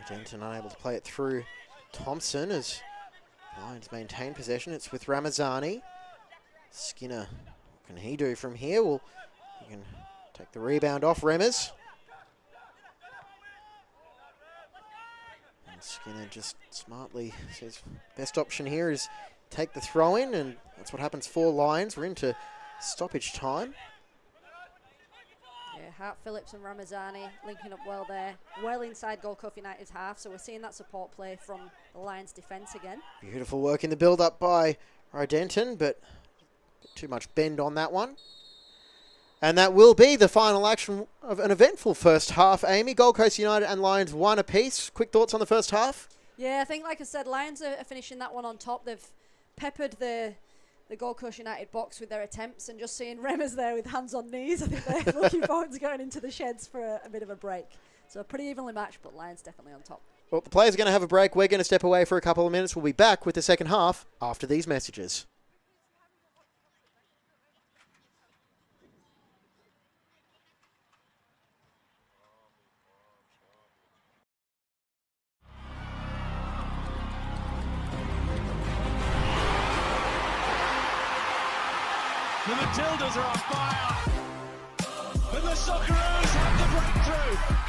Denton unable to play it through Thompson as Lions maintain possession. It's with Ramazani. Skinner, what can he do from here? Well, he can take the rebound off Remmers. And Skinner just smartly says best option here is take the throw in, and that's what happens for Lions. We're into stoppage time. Yeah, Hart Phillips and Ramazani linking up well there. Well inside Gold Coast United's half, so we're seeing that support play from the Lions defence again. Beautiful work in the build-up by Denton, but too much bend on that one. And that will be the final action of an eventful first half. Amy, Gold Coast United and Lions 1 apiece. Quick thoughts on the first half? Yeah, I think, like I said, Lions are finishing that one on top. They've peppered the Gold Coast United box with their attempts, and just seeing Remmers there with hands on knees, I think they're looking forward to going into the sheds for a bit of a break. So pretty evenly matched, but Lions definitely on top. Well, the players are going to have a break. We're going to step away for a couple of minutes. We'll be back with the second half after these messages. The Matildas are on fire. And the Socceroos have the breakthrough.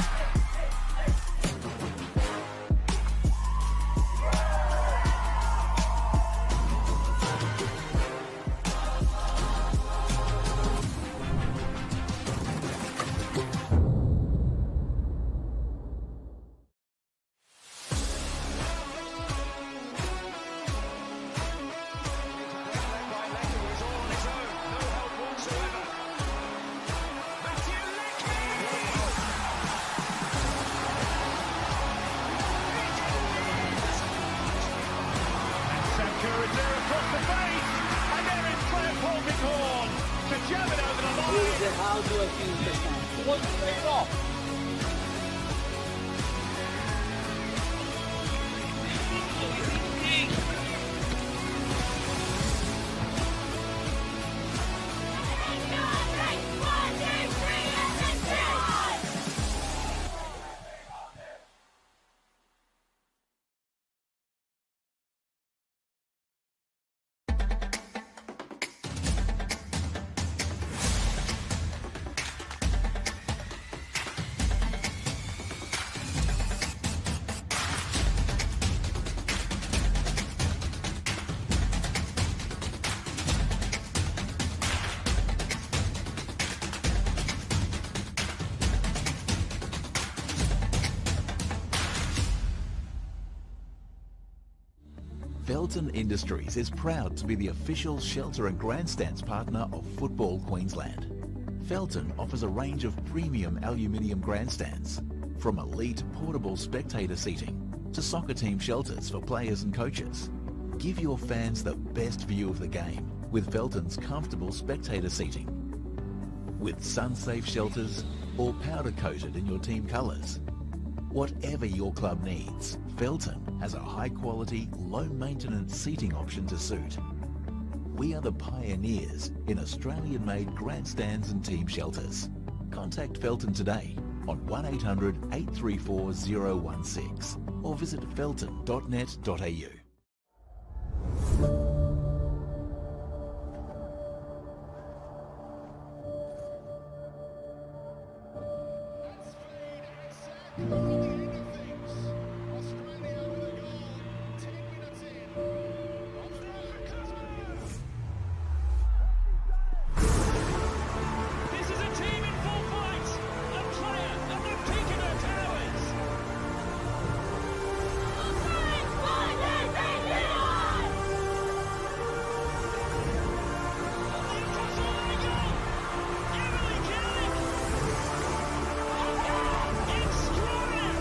How do I feel this time? One straight off. Felton Industries is proud to be the official shelter and grandstands partner of Football Queensland. Felton offers a range of premium aluminium grandstands, from elite portable spectator seating to soccer team shelters for players and coaches. Give your fans the best view of the game with Felton's comfortable spectator seating. With sun-safe shelters or powder-coated in your team colours. Whatever your club needs, Felton has a high-quality, low-maintenance seating option to suit. We are the pioneers in Australian-made grandstands and team shelters. Contact Felton today on 1800 834 016 or visit felton.net.au. Extraordinary!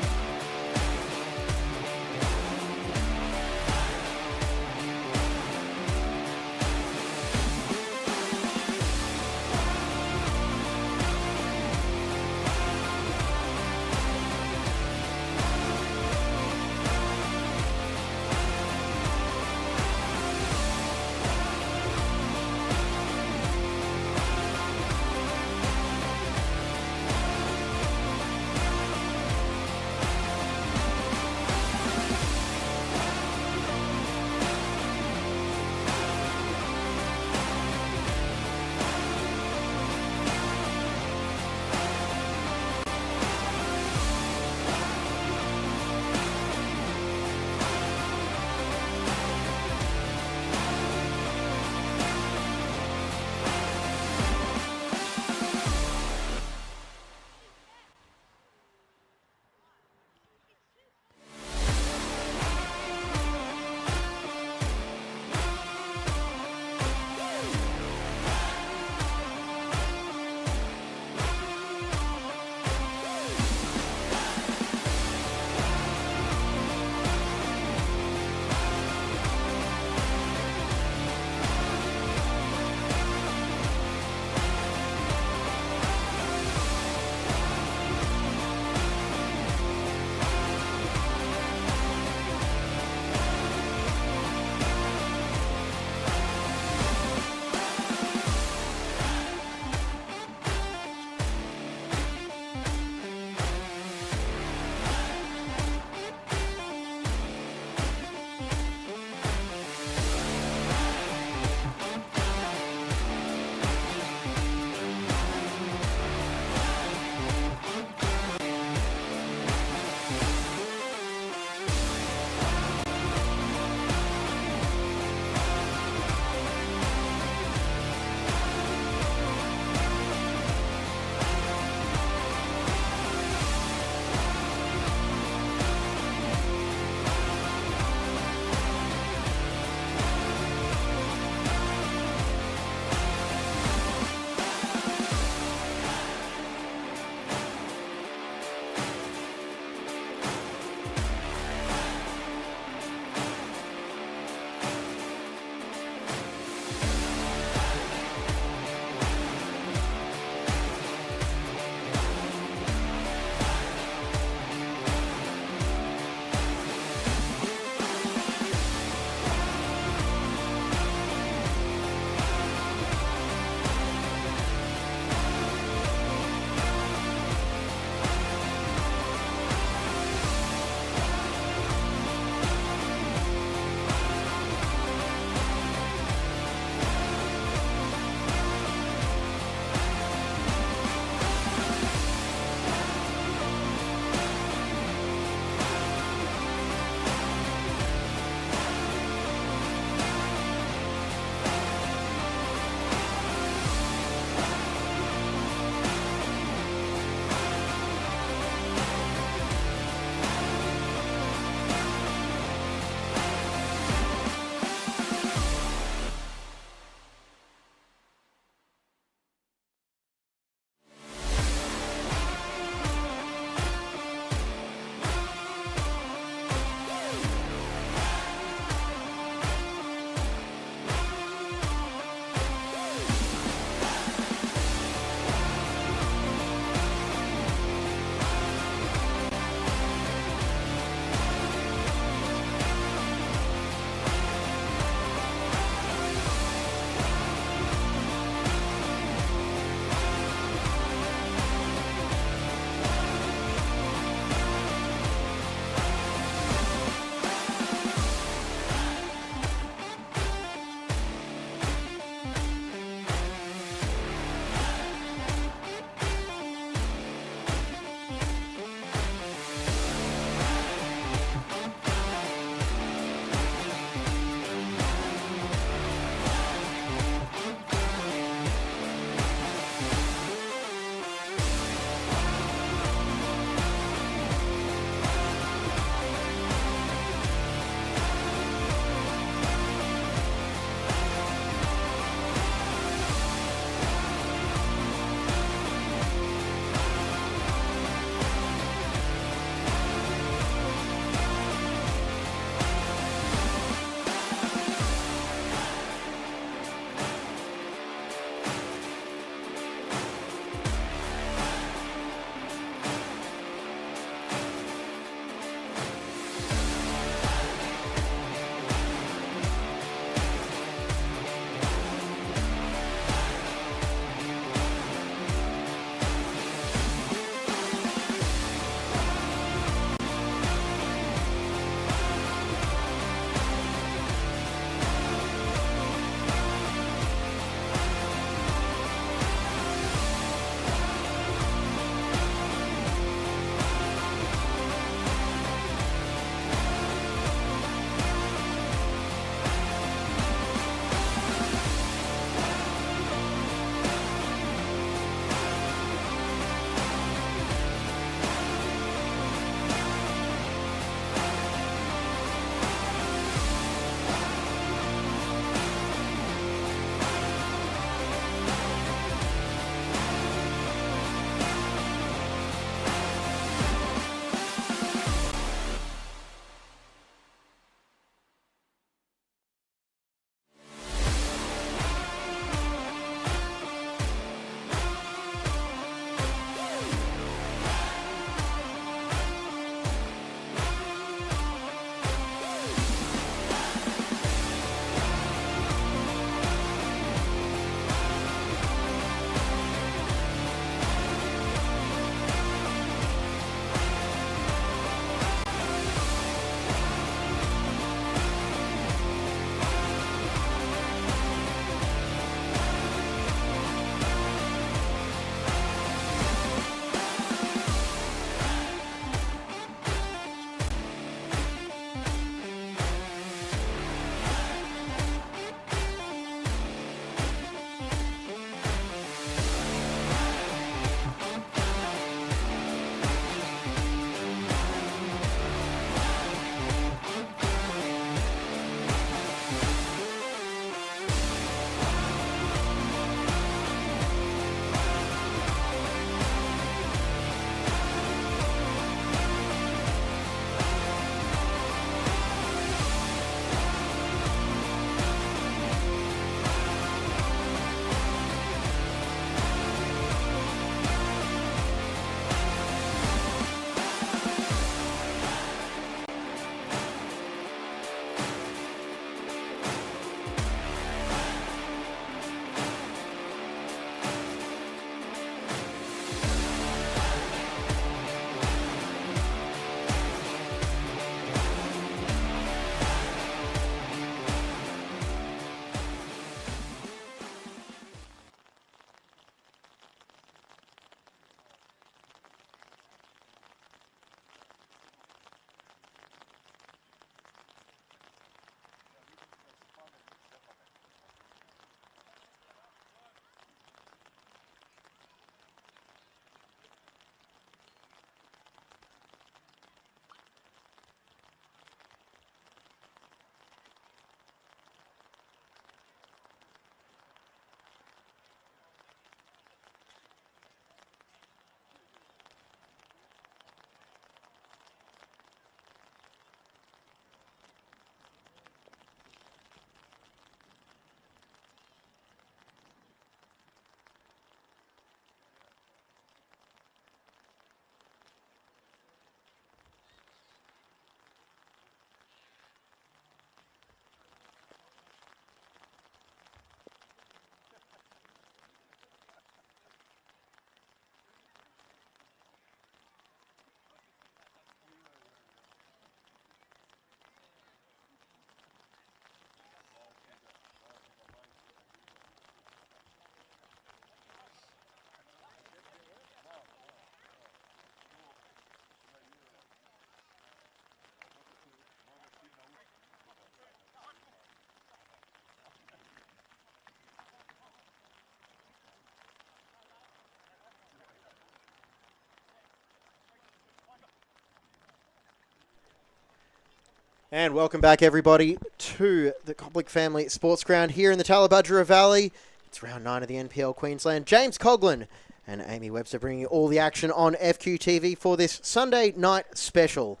And welcome back, everybody, to the Cobblick Family Sports Ground here in the Tallabudgera Valley. It's round 9 of the NPL Queensland. James Coughlin and Amy Webster bringing you all the action on FQTV for this Sunday night special.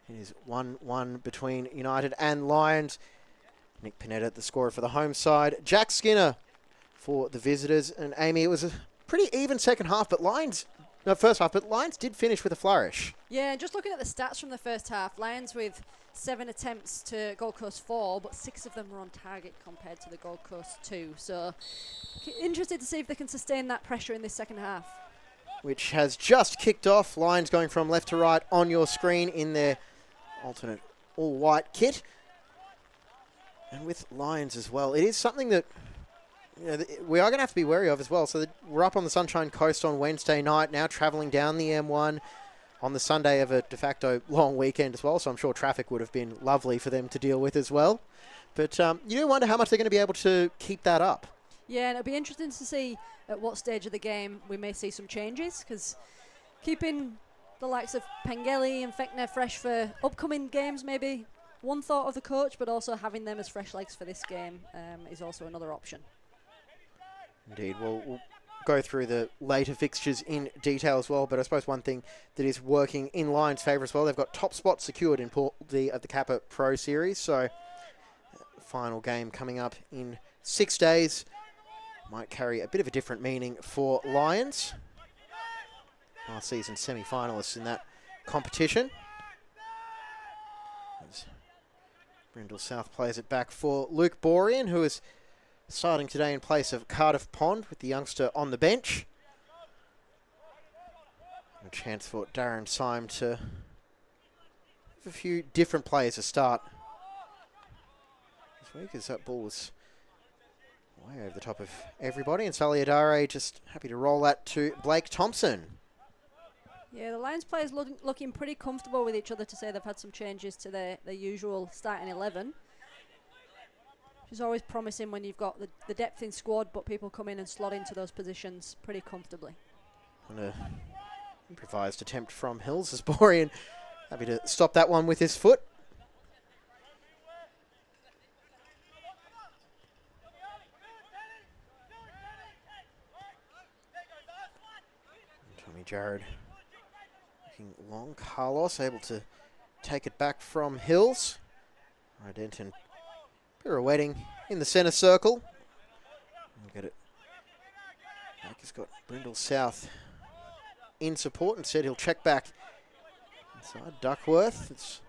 It is 1-1 between United and Lions. Nick Panetta, the scorer for the home side. Jack Skinner for the visitors. And Amy, it was a pretty even second half, but first half, but Lions did finish with a flourish. Yeah, just looking at the stats from the first half, Lions with 7 attempts to Gold Coast 4, but 6 of them were on target compared to the Gold Coast 2. So interested to see if they can sustain that pressure in this second half. Which has just kicked off. Lions going from left to right on your screen in their alternate all-white kit. And with Lions as well, it is something that we are going to have to be wary of as well. So we're up on the Sunshine Coast on Wednesday night, now travelling down the M1 on the Sunday of a de facto long weekend as well. So I'm sure traffic would have been lovely for them to deal with as well. But you do wonder how much they're going to be able to keep that up. Yeah, and it'll be interesting to see at what stage of the game we may see some changes, because keeping the likes of Pengelly and Fechner fresh for upcoming games maybe one thought of the coach, but also having them as fresh legs for this game is also another option. Indeed. We'll go through the later fixtures in detail as well, but I suppose one thing that is working in Lions' favour as well, they've got top spot secured in Pool D of the Kappa Pro Series, so final game coming up in 6 days might carry a bit of a different meaning for Lions. Last season semi-finalists in that competition. As Brindle South plays it back for Luke Borean, who is starting today in place of Cardiff Pond with the youngster on the bench. A chance for Darren Syme to have a few different players to start this week, as that ball was way over the top of everybody. And Sully Adare just happy to roll that to Blake Thompson. Yeah, the Lions players looking pretty comfortable with each other to say they've had some changes to their usual starting 11. Which is always promising when you've got the depth in squad, but people come in and slot into those positions pretty comfortably. And an improvised attempt from Hills as Borean happy to stop that one with his foot. Tommy Jarrod looking long. Carlos able to take it back from Hills. Denton pirouetting in the centre circle. We'll get it. He's got Brindle South in support. Instead, he'll check back inside Duckworth. It's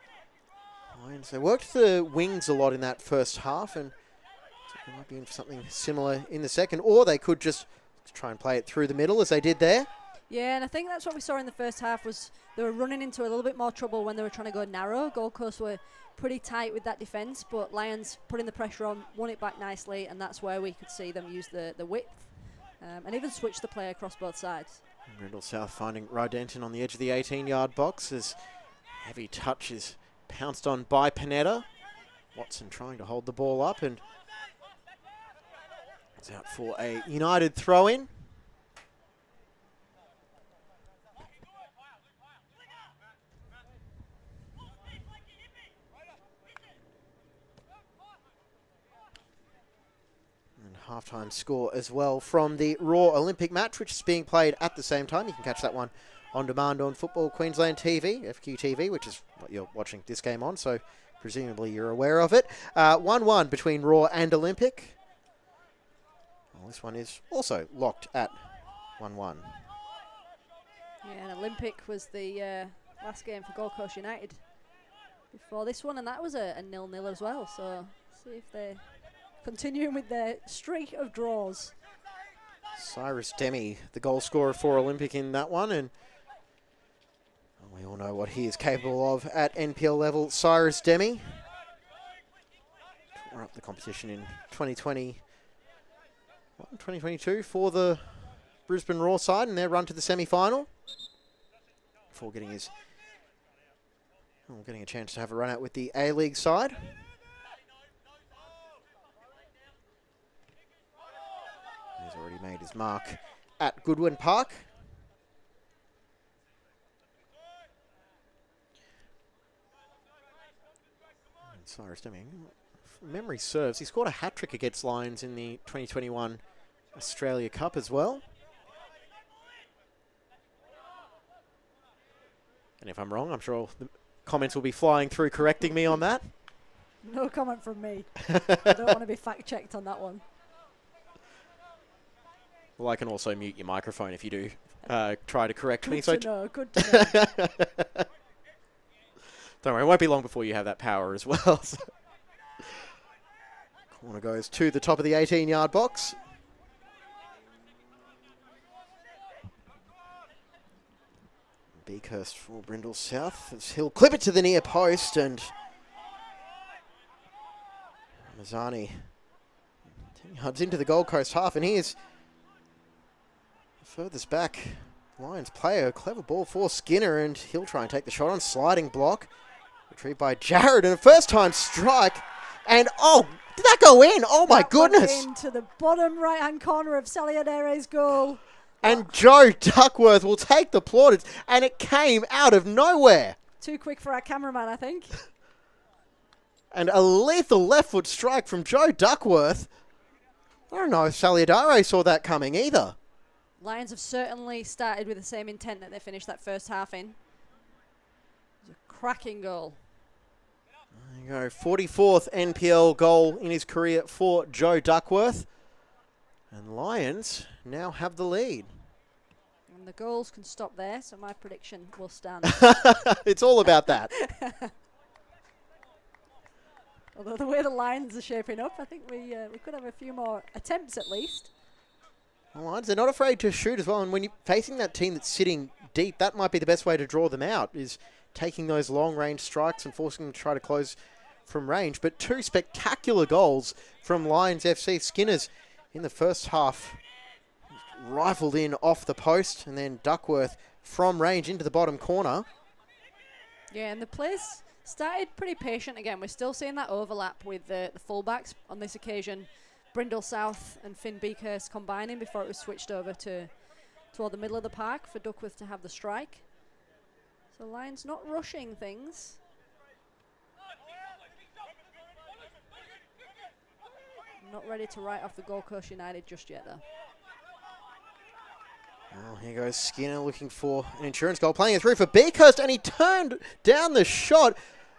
Lions. They worked the wings a lot in that first half, and they might be in for something similar in the second, or they could just try and play it through the middle as they did there. Yeah, and I think that's what we saw in the first half, was they were running into a little bit more trouble when they were trying to go narrow. Gold Coast were pretty tight with that defence, but Lions putting the pressure on, won it back nicely, and that's where we could see them use the width and even switch the play across both sides. Brindle South finding Rydenton on the edge of the 18-yard box as heavy touch is pounced on by Panetta. Watson trying to hold the ball up, and it's out for a United throw-in. Halftime score as well from the Raw Olympic match, which is being played at the same time. You can catch that one on demand on Football Queensland TV, FQTV, which is what you're watching this game on, so presumably you're aware of it. 1-1 between Raw and Olympic. Well, this one is also locked at 1-1. Yeah, and Olympic was the last game for Gold Coast United before this one, and that was a 0-0 as well, so see if they're continuing with their streak of draws. Cyrus Demi, the goal scorer for Olympic in that one, and we all know what he is capable of at NPL level. Cyrus Demi tore up the competition in 2022 for the Brisbane Raw side in their run to the semi-final, before getting a chance to have a run out with the A-League side. He's already made his mark at Goodwin Park. And Cyrus Deming, if memory serves, he scored a hat-trick against Lions in the 2021 Australia Cup as well. And if I'm wrong, I'm sure the comments will be flying through correcting me on that. No comment from me. I don't want to be fact-checked on that one. Well, I can also mute your microphone if you do try to correct me. Good to know, good to know. Don't worry, it won't be long before you have that power as well. So. Corner goes to the top of the 18-yard box. Beakhurst for Brindle South as he'll clip it to the near post, and Mazzani 10 yards into the Gold Coast half, and here's furthest back Lions player. Clever ball for Skinner, and he'll try and take the shot on sliding block. Retrieved by Jared, and a first-time strike. And, oh, did that go in? Oh, my goodness. Into the bottom right-hand corner of Saliadere's goal. And Joe Duckworth will take the plaudits, and it came out of nowhere. Too quick for our cameraman, I think. And a lethal left-foot strike from Joe Duckworth. I don't know if Saliadere saw that coming either. Lions have certainly started with the same intent that they finished that first half in. It was a cracking goal. There you go, 44th NPL goal in his career for Joe Duckworth. And Lions now have the lead. And the goals can stop there, so my prediction will stand. It's all about that. Although the way the Lions are shaping up, I think we could have a few more attempts at least. The Lions, they're not afraid to shoot as well. And when you're facing that team that's sitting deep, that might be the best way to draw them out, is taking those long-range strikes and forcing them to try to close from range. But two spectacular goals from Lions FC. Skinner's in the first half rifled in off the post, and then Duckworth from range into the bottom corner. Yeah, and the players started pretty patient again. We're still seeing that overlap with the fullbacks on this occasion. Brindle South and Finn Beakhurst combining before it was switched over toward the middle of the park for Duckworth to have the strike. So Lions not rushing things. Not ready to write off the Gold Coast United just yet, though. Well, here goes Skinner looking for an insurance goal, playing it through for Beakhurst, and he turned down the shot.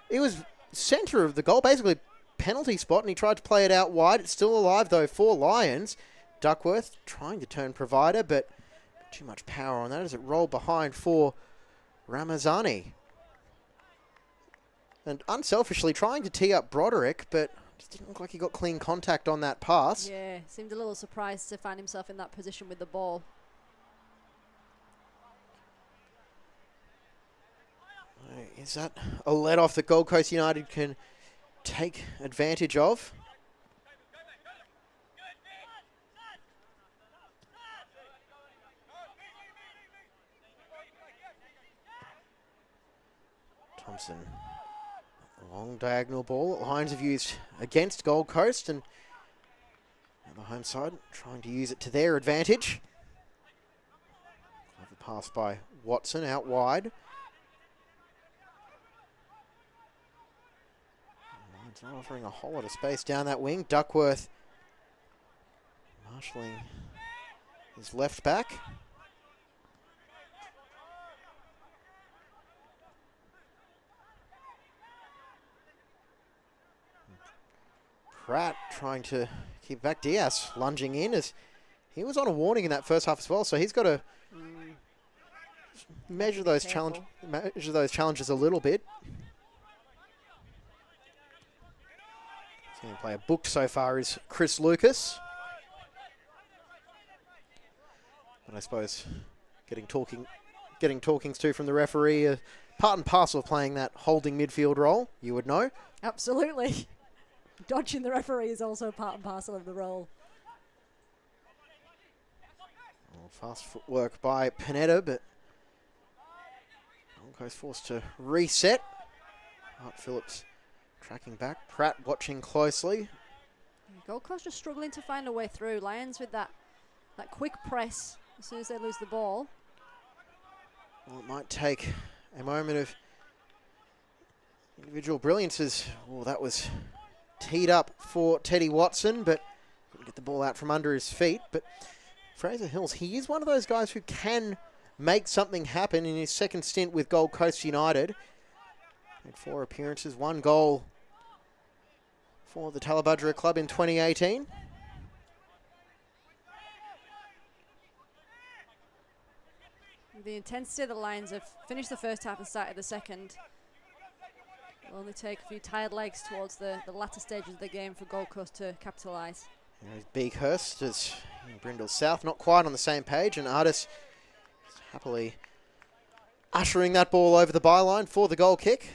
It was centre of the goal, basically penalty spot, and he tried to play it out wide. It's still alive, though, for Lions. Duckworth trying to turn provider, but too much power on that as it rolled behind for Ramazani. And unselfishly trying to tee up Broderick, but just didn't look like he got clean contact on that pass. Yeah, seemed a little surprised to find himself in that position with the ball. Is that a let-off that Gold Coast United can take advantage of? Thompson, a long diagonal ball that Lions have used against Gold Coast, and the home side trying to use it to their advantage. Clever pass by Watson out wide. Lions not offering a whole lot of space down that wing. Duckworth marshalling his left back. Pratt trying to keep back. Diaz lunging in as he was on a warning in that first half as well, so he's got to measure those challenges a little bit. The only player booked so far is Chris Lucas. And I suppose getting talkings to from the referee, part and parcel of playing that holding midfield role, you would know. Absolutely. Dodging the referee is also part and parcel of the role. Well, fast footwork by Panetta, but Gold Coast forced to reset. Hart Phillips tracking back. Pratt watching closely. Gold Coast just struggling to find a way through. Lions with that quick press as soon as they lose the ball. Well, it might take a moment of Individual brilliances. Oh, that was teed up for Teddy Watson, but couldn't get the ball out from under his feet. But Fraser Hills, he is one of those guys who can make something happen in his second stint with Gold Coast United. Made 4 appearances, 1 goal for the Tallabudgera club in 2018. The intensity of the Lions have finished the first half and started the second. It'll only take a few tired legs towards the latter stages of the game for Gold Coast to capitalise. There's Beakhurst as Brindle South, not quite on the same page, and Artis happily ushering that ball over the byline for the goal kick.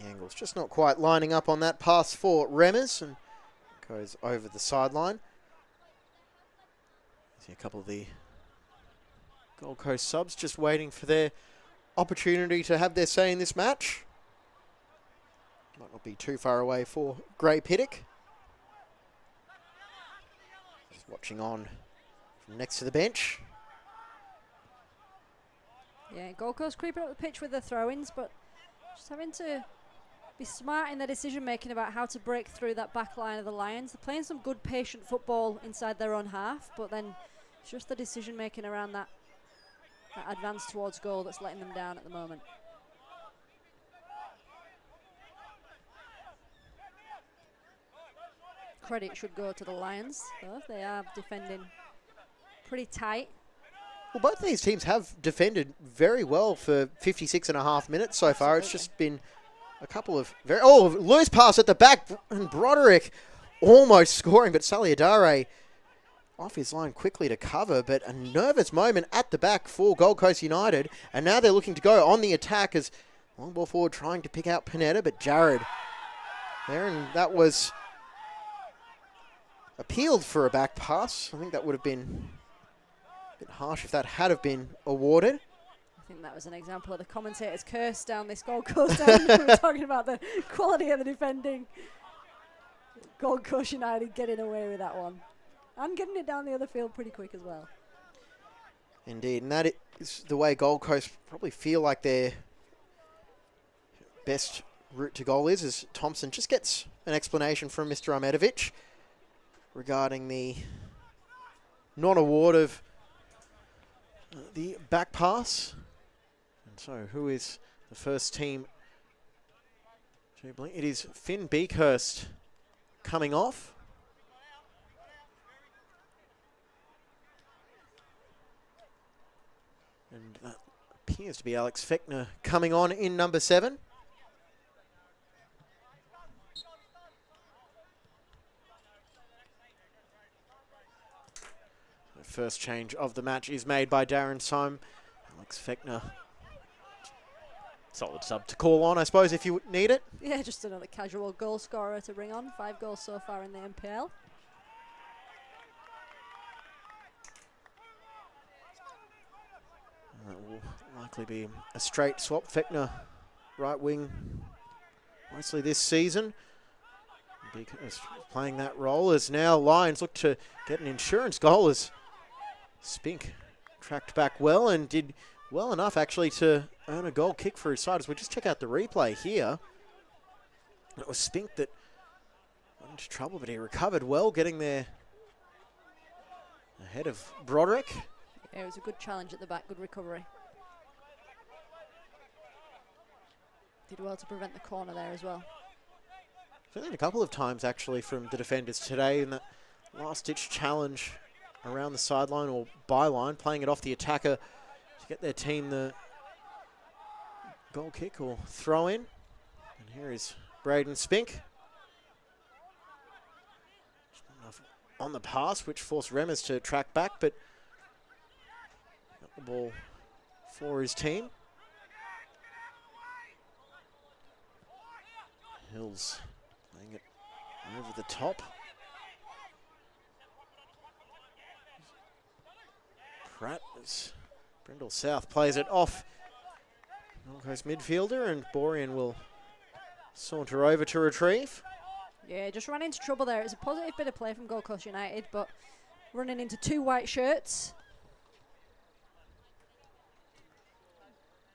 Angle's just not quite lining up on that pass for Remmers and goes over the sideline. See a couple of the Gold Coast subs just waiting for their opportunity to have their say in this match. Might not be too far away for Gray Piddock. Just watching on from next to the bench. Yeah, Gold Coast creeping up the pitch with the throw-ins, but just having to be smart in their decision-making about how to break through that back line of the Lions. They're playing some good, patient football inside their own half, but then it's just the decision-making around that advance towards goal that's letting them down at the moment. Credit should go to the Lions, though. They are defending pretty tight. Well, both of these teams have defended very well for 56.5 minutes so far. It's just been a couple of loose pass at the back, and Broderick almost scoring, but Saliadare off his line quickly to cover, but a nervous moment at the back for Gold Coast United, and now they're looking to go on the attack as long ball forward trying to pick out Panetta, but Jared there, and that was appealed for a back pass. I think that would have been a bit harsh if that had have been awarded. I think that was an example of the commentator's curse down this Gold Coast end. We were talking about the quality of the defending. Gold Coast United getting away with that one. And getting it down the other field pretty quick as well. Indeed, and that is the way Gold Coast probably feel like their best route to goal is, as Thompson just gets an explanation from Mr. Ahmedovich regarding the non-award of the back pass. And so, who is the first team to blink? It is Finn Beakhurst coming off. And that appears to be Alex Fechner coming on in number 7. The first change of the match is made by Darren Syme. Alex Fechner. Solid sub to call on, I suppose, if you need it. Yeah, just another casual goal scorer to bring on. 5 goals so far in the NPL. That will likely be a straight swap. Fechner, right wing, mostly this season. Beakhurst playing that role as now Lions look to get an insurance goal as Spink tracked back well and did well enough actually to earn a goal kick for his side. As we just check out the replay here, it was Spink that got into trouble, but he recovered well, getting there ahead of Broderick. Yeah, it was a good challenge at the back, good recovery. Did well to prevent the corner there as well. Seen it a couple of times actually from the defenders today in the last-ditch challenge around the sideline or byline, playing it off the attacker to get their team the goal kick or throw in. And here is Braden Spink. On the pass, which forced Remmers to track back, but got the ball for his team. Hills playing it over the top. Pratt as Brindle South plays it off Gold Coast midfielder, and Borean will saunter over to retrieve. Yeah, just ran into trouble there. It's a positive bit of play from Gold Coast United, but running into two white shirts.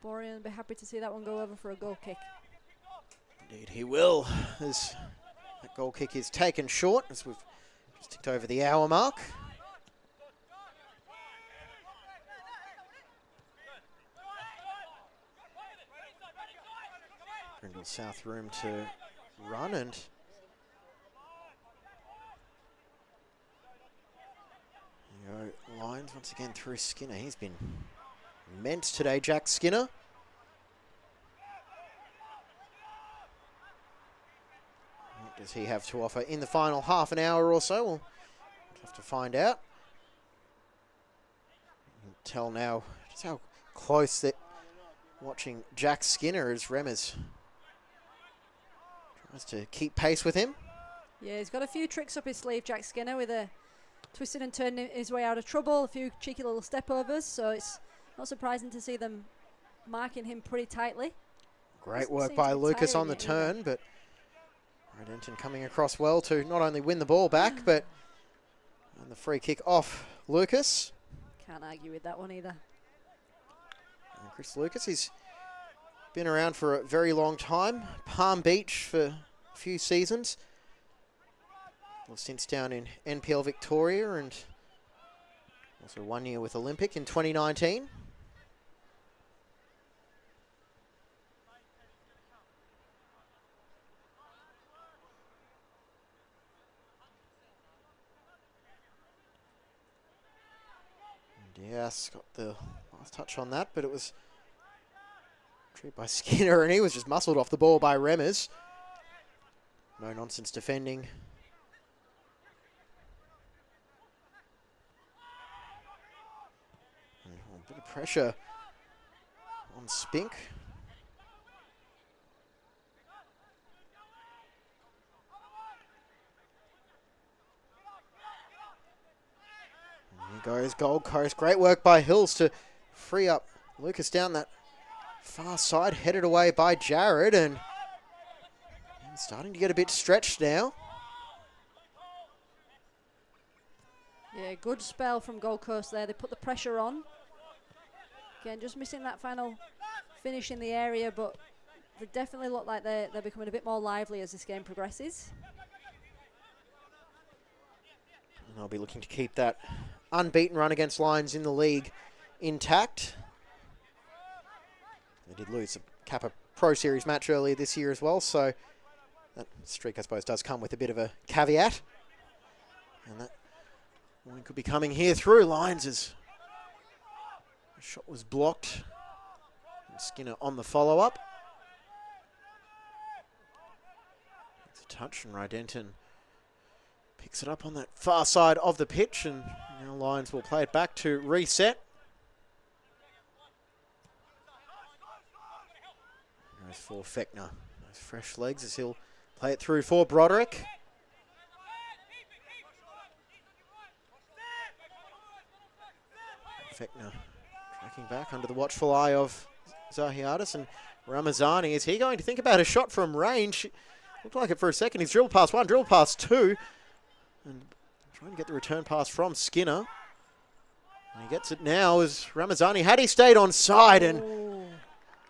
Borean will be happy to see that one go over for a goal kick. Indeed he will, as that goal kick is taken short as we've just ticked over the hour mark. Brindle South room to run, and there you go, Lions once again through Skinner. He's been immense today, Jack Skinner. What does he have to offer in the final half an hour or so? We'll have to find out. You can tell now just how close that watching Jack Skinner as Remmers tries to keep pace with him. Yeah, he's got a few tricks up his sleeve, Jack Skinner, with a twisting and turning his way out of trouble, a few cheeky little step overs, so it's not surprising to see them marking him pretty tightly. Great work by Lucas on the turn, but Redenton coming across well to not only win the ball back, but and the free kick off Lucas. Can't argue with that one either. And Chris Lucas, he's been around for a very long time. Palm Beach for a few seasons. Well, since down in NPL Victoria, and also 1 year with Olympic in 2019. Yes, got the last touch on that, but it was retrieved by Skinner, and he was just muscled off the ball by Remmers. No nonsense defending. And a bit of pressure on Spink. Here goes Gold Coast. Great work by Hills to free up Lucas down that far side. Headed away by Jared, and starting to get a bit stretched now. Yeah, good spell from Gold Coast there. They put the pressure on. Again, just missing that final finish in the area, but they definitely look like they're becoming a bit more lively as this game progresses. And they'll be looking to keep that unbeaten run against Lions in the league intact. They did lose the Kappa Pro Series match earlier this year as well, so that streak, I suppose, does come with a bit of a caveat. And that one could be coming here through Lions as the shot was blocked. And Skinner on the follow-up. It's a touch, and Rydenton picks it up on that far side of the pitch, and now Lions will play it back to reset. Goes for Fechner. Those fresh legs as he'll play it through for Broderick. Fechner tracking back under the watchful eye of Zahiadis, and Ramazani. Is he going to think about a shot from range? Looked like it for a second. He's drilled past one, drilled past two. And trying to get the return pass from Skinner. And he gets it now as Ramazani, had he stayed on side, and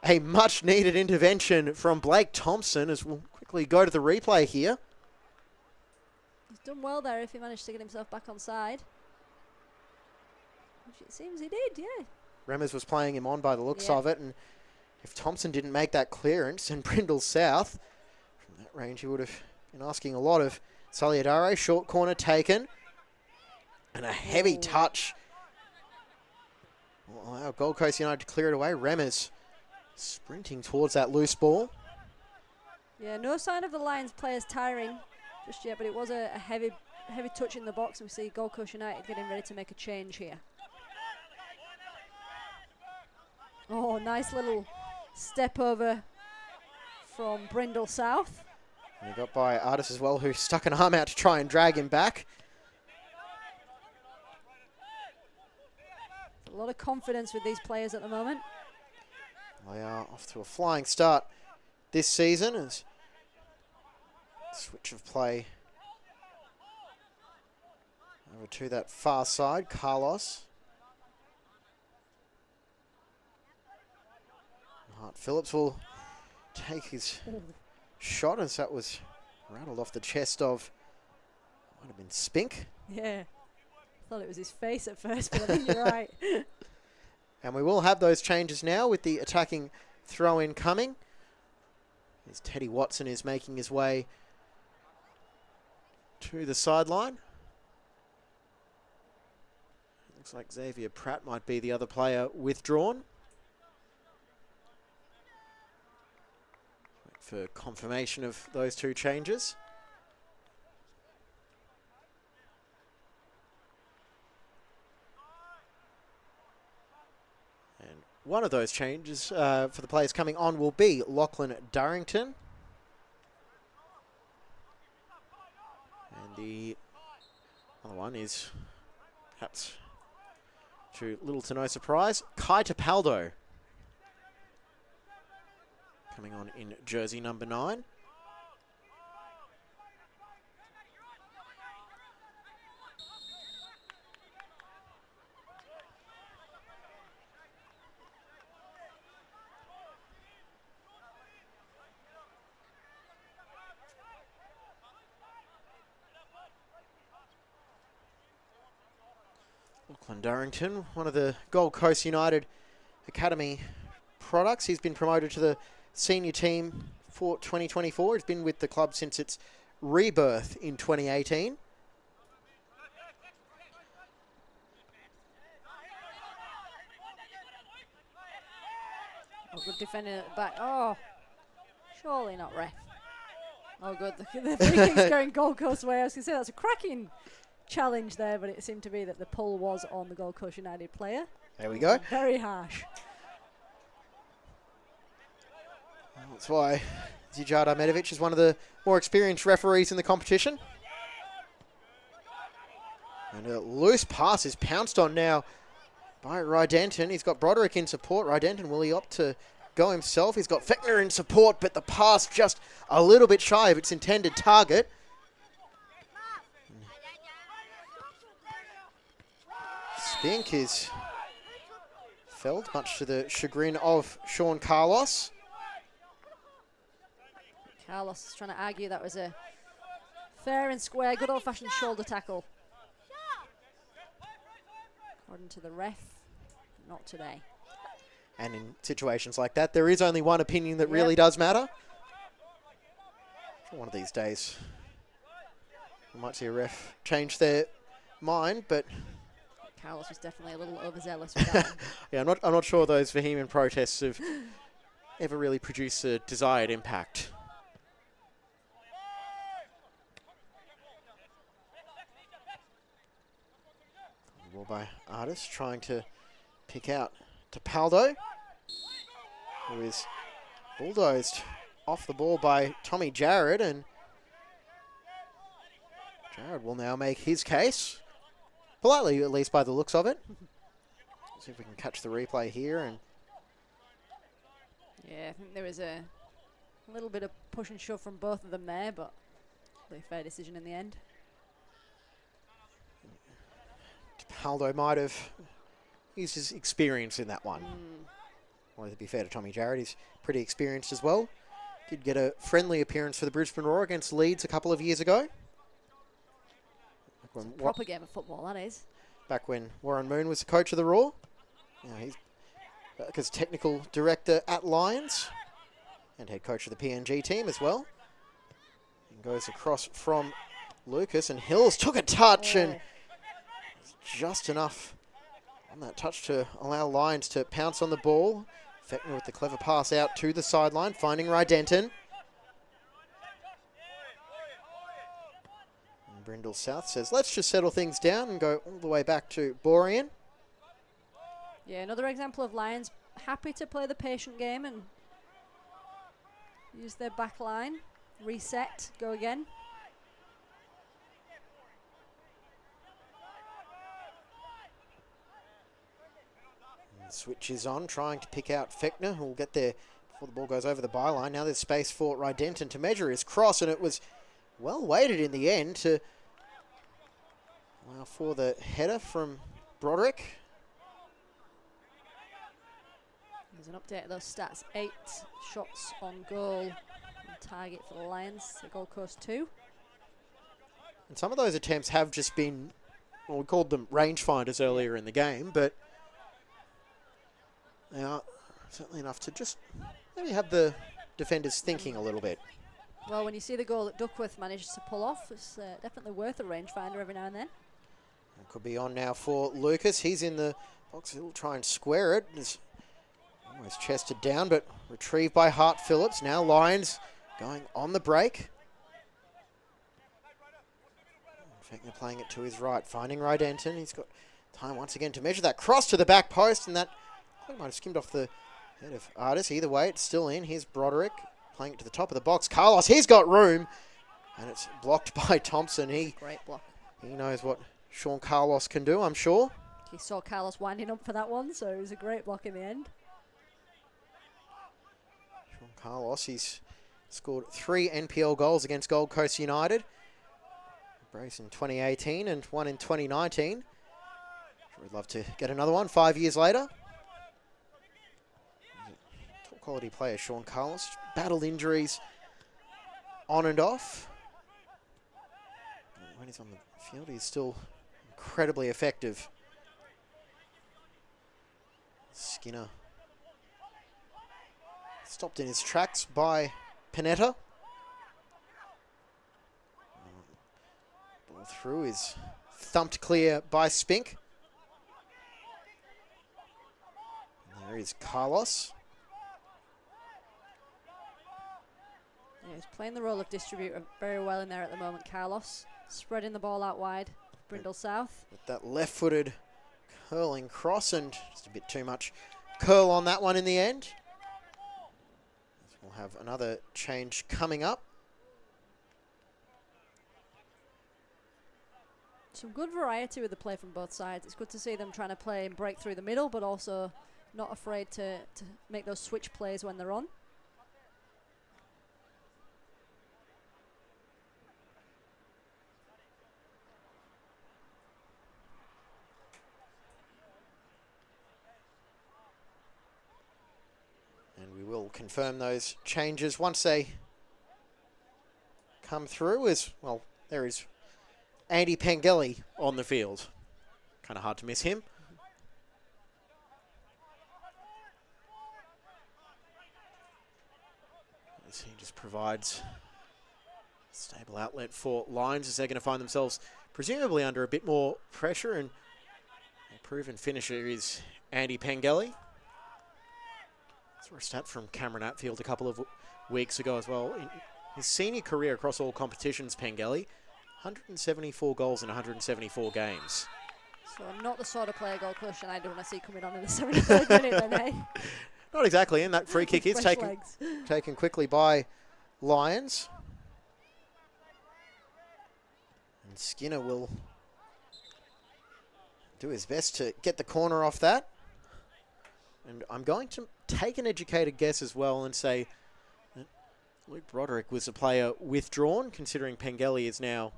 a much needed intervention from Blake Thompson, as we'll quickly go to the replay here. He's done well there if he managed to get himself back on side. Which it seems he did, yeah. Remmers was playing him on by the looks of it, and if Thompson didn't make that clearance, and Brindle South, from that range, he would have been asking a lot of Saliadare. Short corner taken, and a heavy touch. Will allow Gold Coast United to clear it away. Remmers sprinting towards that loose ball. Yeah, no sign of the Lions players tiring just yet, but it was a heavy touch in the box, and we see Gold Coast United getting ready to make a change here. Oh, nice little step over from Brindle South. And he got by Artis as well, who stuck an arm out to try and drag him back. A lot of confidence with these players at the moment. They are off to a flying start this season as switch of play over to that far side. Carlos. Hart Phillips will take his shot as that was rattled off the chest of, might have been Spink. Yeah. Thought it was his face at first, but I think you're right. And we will have those changes now with the attacking throw-in coming. As Teddy Watson is making his way to the sideline. Looks like Xavier Pratt might be the other player withdrawn. Wait for confirmation of those two changes. And one of those changes for the players coming on will be Lachlan Durrington. And the other one is, perhaps to little to no surprise, Kai Tapaldo. Coming on in jersey number 9. Lachlan Durrington, one of the Gold Coast United Academy products. He's been promoted to the senior team for 2024. He's been with the club since its rebirth in 2018. Oh, good defending at the back. Oh, surely not ref. Oh, good. The free kick's going Gold Coast way. I was going to say that's a cracking challenge there, but it seemed to be that the pull was on the Gold Coast United player. There we go. Very harsh. That's why Zijad Ahmedovich is one of the more experienced referees in the competition. And a loose pass is pounced on now by Rydenton. He's got Broderick in support. Rydenton, will he opt to go himself? He's got Fechner in support, but the pass just a little bit shy of its intended target. Spink is felled, much to the chagrin of Sean Carlos. Carlos is trying to argue that was a fair and square, good old-fashioned shoulder tackle. According to the ref, not today. And in situations like that, there is only one opinion that really does matter. One of these days, we might see a ref change their mind, but Carlos was definitely a little overzealous with that one. yeah, I'm not sure those vehement protests have ever really produced a desired impact. Ball by Artis, trying to pick out Tapaldo, who is bulldozed off the ball by Tommy Jarrett, and Jarrett will now make his case. Politely, at least by the looks of it. See if we can catch the replay here. And yeah, I think there was a little bit of push and shove from both of them there, but a fair decision in the end. Tapaldo might have used his experience in that one. Wanted to be fair to Tommy Jarrett, he's pretty experienced as well. Did get a friendly appearance for the Brisbane Roar against Leeds a couple of years ago. Proper game of football, that is. Back when Warren Moon was the coach of the Roar. Now he's back as technical director at Lions and head coach of the PNG team as well. And goes across from Lucas, and Hills took a touch and just enough on that touch to allow Lions to pounce on the ball. Fechner with the clever pass out to the sideline, finding Rydenton. Brindle South says, let's just settle things down and go all the way back to Borean. Yeah, another example of Lions happy to play the patient game and use their back line. Reset, go again. And switch is on, trying to pick out Fechner, who will get there before the ball goes over the byline. Now there's space for Rydenton to measure his cross, and it was well weighted in the end to allow for the header from Broderick. There's an update of those stats. 8 shots on goal on target for the Lions. The Gold Coast 2. And some of those attempts have just been, well, we called them rangefinders earlier in the game, but they are certainly enough to just maybe have the defenders thinking a little bit. Well, when you see the goal that Duckworth managed to pull off, it's definitely worth a rangefinder every now and then. It could be on now for Lucas. He's in the box. He'll try and square it. It's almost chested down, but retrieved by Hart Phillips. Now Lions going on the break. Fechner playing it to his right, finding Rydenton. He's got time once again to measure that cross to the back post, and that might have skimmed off the head of Artis. Either way, it's still in. Here's Broderick playing it to the top of the box. Carlos, he's got room, and it's blocked by Thompson. Great block. He knows what Sean Carlos can do, I'm sure. He saw Carlos winding up for that one, so it was a great block in the end. Sean Carlos, he's scored 3 NPL goals against Gold Coast United. A brace in 2018 and 1 in 2019. Sure, we'd love to get another one 5 years later. Top quality player, Sean Carlos. Battled injuries on and off. When he's on the field, he's still incredibly effective. Skinner stopped in his tracks by Panetta. Ball through is thumped clear by Spink. And there is Carlos. Yeah, he's playing the role of distributor very well in there at the moment, Carlos. Spreading the ball out wide. Brindle South. With that left-footed curling cross, and just a bit too much curl on that one in the end. We'll have another change coming up. Some good variety with the play from both sides. It's good to see them trying to play and break through the middle, but also not afraid to make those switch plays when they're on. We'll confirm those changes once they come through. As well, there is Andy Pengelly on the field. Kind of hard to miss him. As he just provides a stable outlet for Lions as they're going to find themselves presumably under a bit more pressure, and a proven finisher is Andy Pengelly. A stat from Cameron Atfield a couple of weeks ago as well. In his senior career across all competitions, Pengelly, 174 goals in 174 games. So not the sort of player Gold Coast United want to see coming on in the 73rd minute then, eh? Not exactly, and that free kick is taken quickly by Lions. And Skinner will do his best to get the corner off that. And I'm going to take an educated guess as well and say that Luke Broderick was a player withdrawn, considering Pengelly is now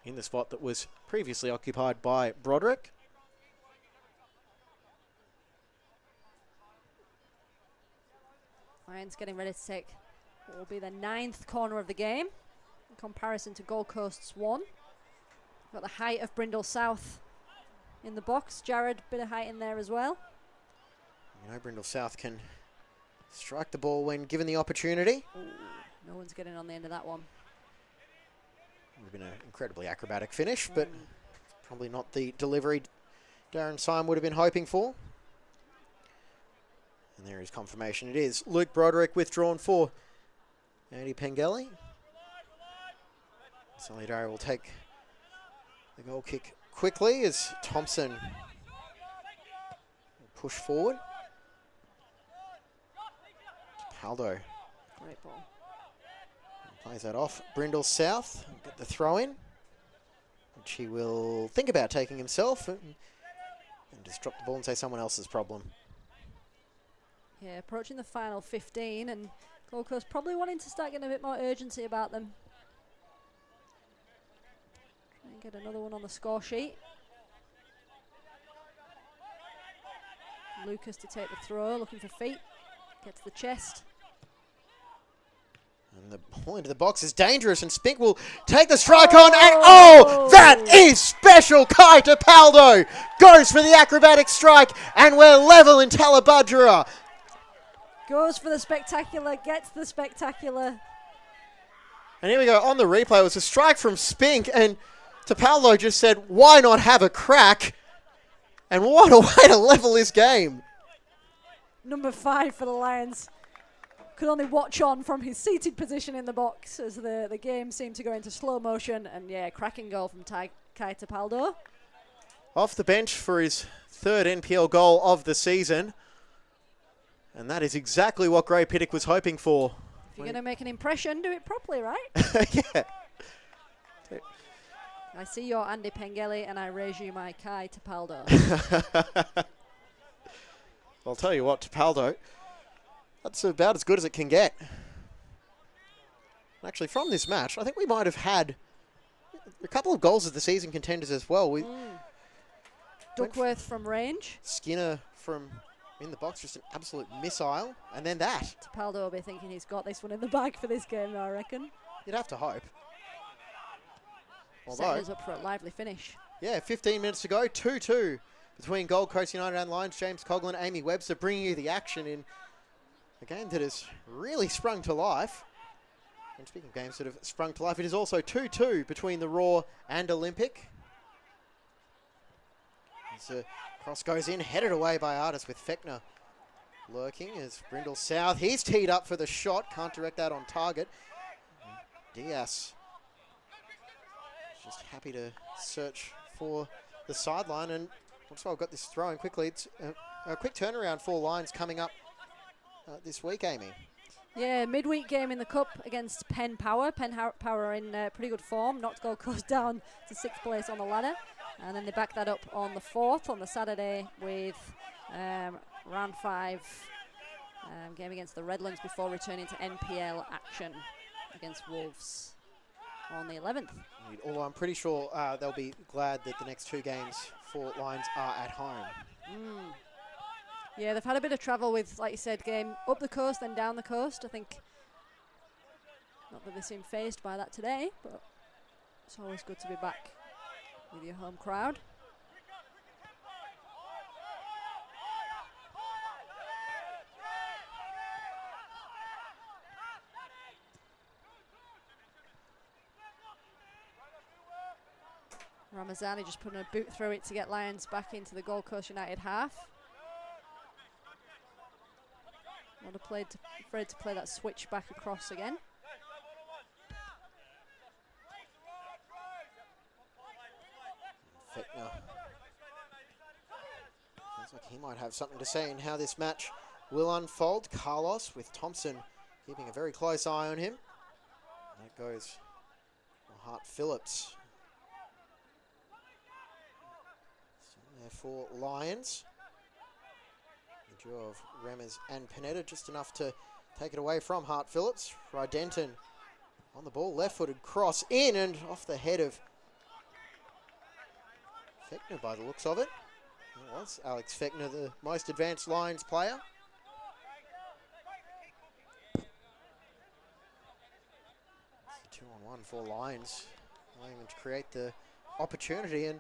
in the spot that was previously occupied by Broderick. Lions getting ready to take what will be the 9th corner of the game in comparison to Gold Coast's 1. Got the height of Brindle South in the box. Jared, bit of height in there as well. You know, Brindle South can strike the ball when given the opportunity. Ooh, no one's getting on the end of that one. Would have been an incredibly acrobatic finish, but probably not the delivery Darren Syme would have been hoping for. And there is confirmation. It is Luke Broderick withdrawn for Andy Pengelly. Solidario will take the goal kick quickly as Thompson will push forward. Paldo Great ball. plays that off. Brindle South, get the throw in. Which he will think about taking himself and just drop the ball and say someone else's problem. Yeah, approaching the final 15, and Gold Coast probably wanting to start getting a bit more urgency about them. Try and get another one on the score sheet. Lucas to take the throw, looking for feet. Get to the chest. And the ball into the box is dangerous, and Spink will take the strike on, and oh, that is special. Kai Tapaldo goes for the acrobatic strike, and we're level in Talabudgera. Goes for the spectacular, gets the spectacular. And here we go on the replay. It was a strike from Spink, and Tapaldo just said, why not have a crack? And what a way to level this game. Number 5 for the Lions. Could only watch on from his seated position in the box as the game seemed to go into slow motion. And yeah, cracking goal from Kai Tapaldo. Off the bench for his 3rd NPL goal of the season. And that is exactly what Gray Pittock was hoping for. If you're going to make an impression, do it properly, right? Yeah. I see your Andy Pengelly and I raise you my Kai Tapaldo. I'll tell you what, Tapaldo, that's about as good as it can get. Actually, from this match, I think we might have had a couple of goals of the season contenders as well. Duckworth from range. Skinner from in the box, just an absolute missile. And then that. Tapaldo will be thinking he's got this one in the bag for this game, I reckon. You'd have to hope. Setting us up for a lively finish. Yeah, 15 minutes to go, 2-2 between Gold Coast United and Lions. James Coughlin, Amy Webster bringing you the action in a game that has really sprung to life. And speaking of games that have sprung to life, it is also 2-2 between the Raw and Olympic. As the cross goes in, headed away by Artis with Fechner lurking as Brindle South. He's teed up for the shot, can't direct that on target. Diaz just happy to search for the sideline, and looks like I've got this throw in quickly. It's a quick turnaround for Lions coming up this week, Amy. Yeah, midweek game in the Cup against Penn Power. Power are in pretty good form. Knocked Gold Coast down to 6th place on the ladder. And then they back that up on the 4th, on the Saturday, with round 5 game against the Redlands before returning to NPL action against Wolves on the 11th. Although I'm pretty sure they'll be glad that the next 2 games for Lions are at home. Yeah, they've had a bit of travel with, like you said, game up the coast, then down the coast. I think, not that they seem phased by that today, but it's always good to be back with your home crowd. Ramazani just putting a boot through it to get Lions back into the Gold Coast United half. Not afraid to play that switch back across again. Fechner. Sounds like he might have something to say in how this match will unfold. Carlos with Thompson keeping a very close eye on him. And that goes Hart Phillips. Still there for Lions. The duo of Remmers and Panetta, just enough to take it away from Hart Phillips. Rydenton on the ball, left-footed cross in and off the head of Fechner by the looks of it. It was Alex Fechner, the most advanced Lions player. It's a 2-on-1 for Lions, allowing them to create the opportunity, and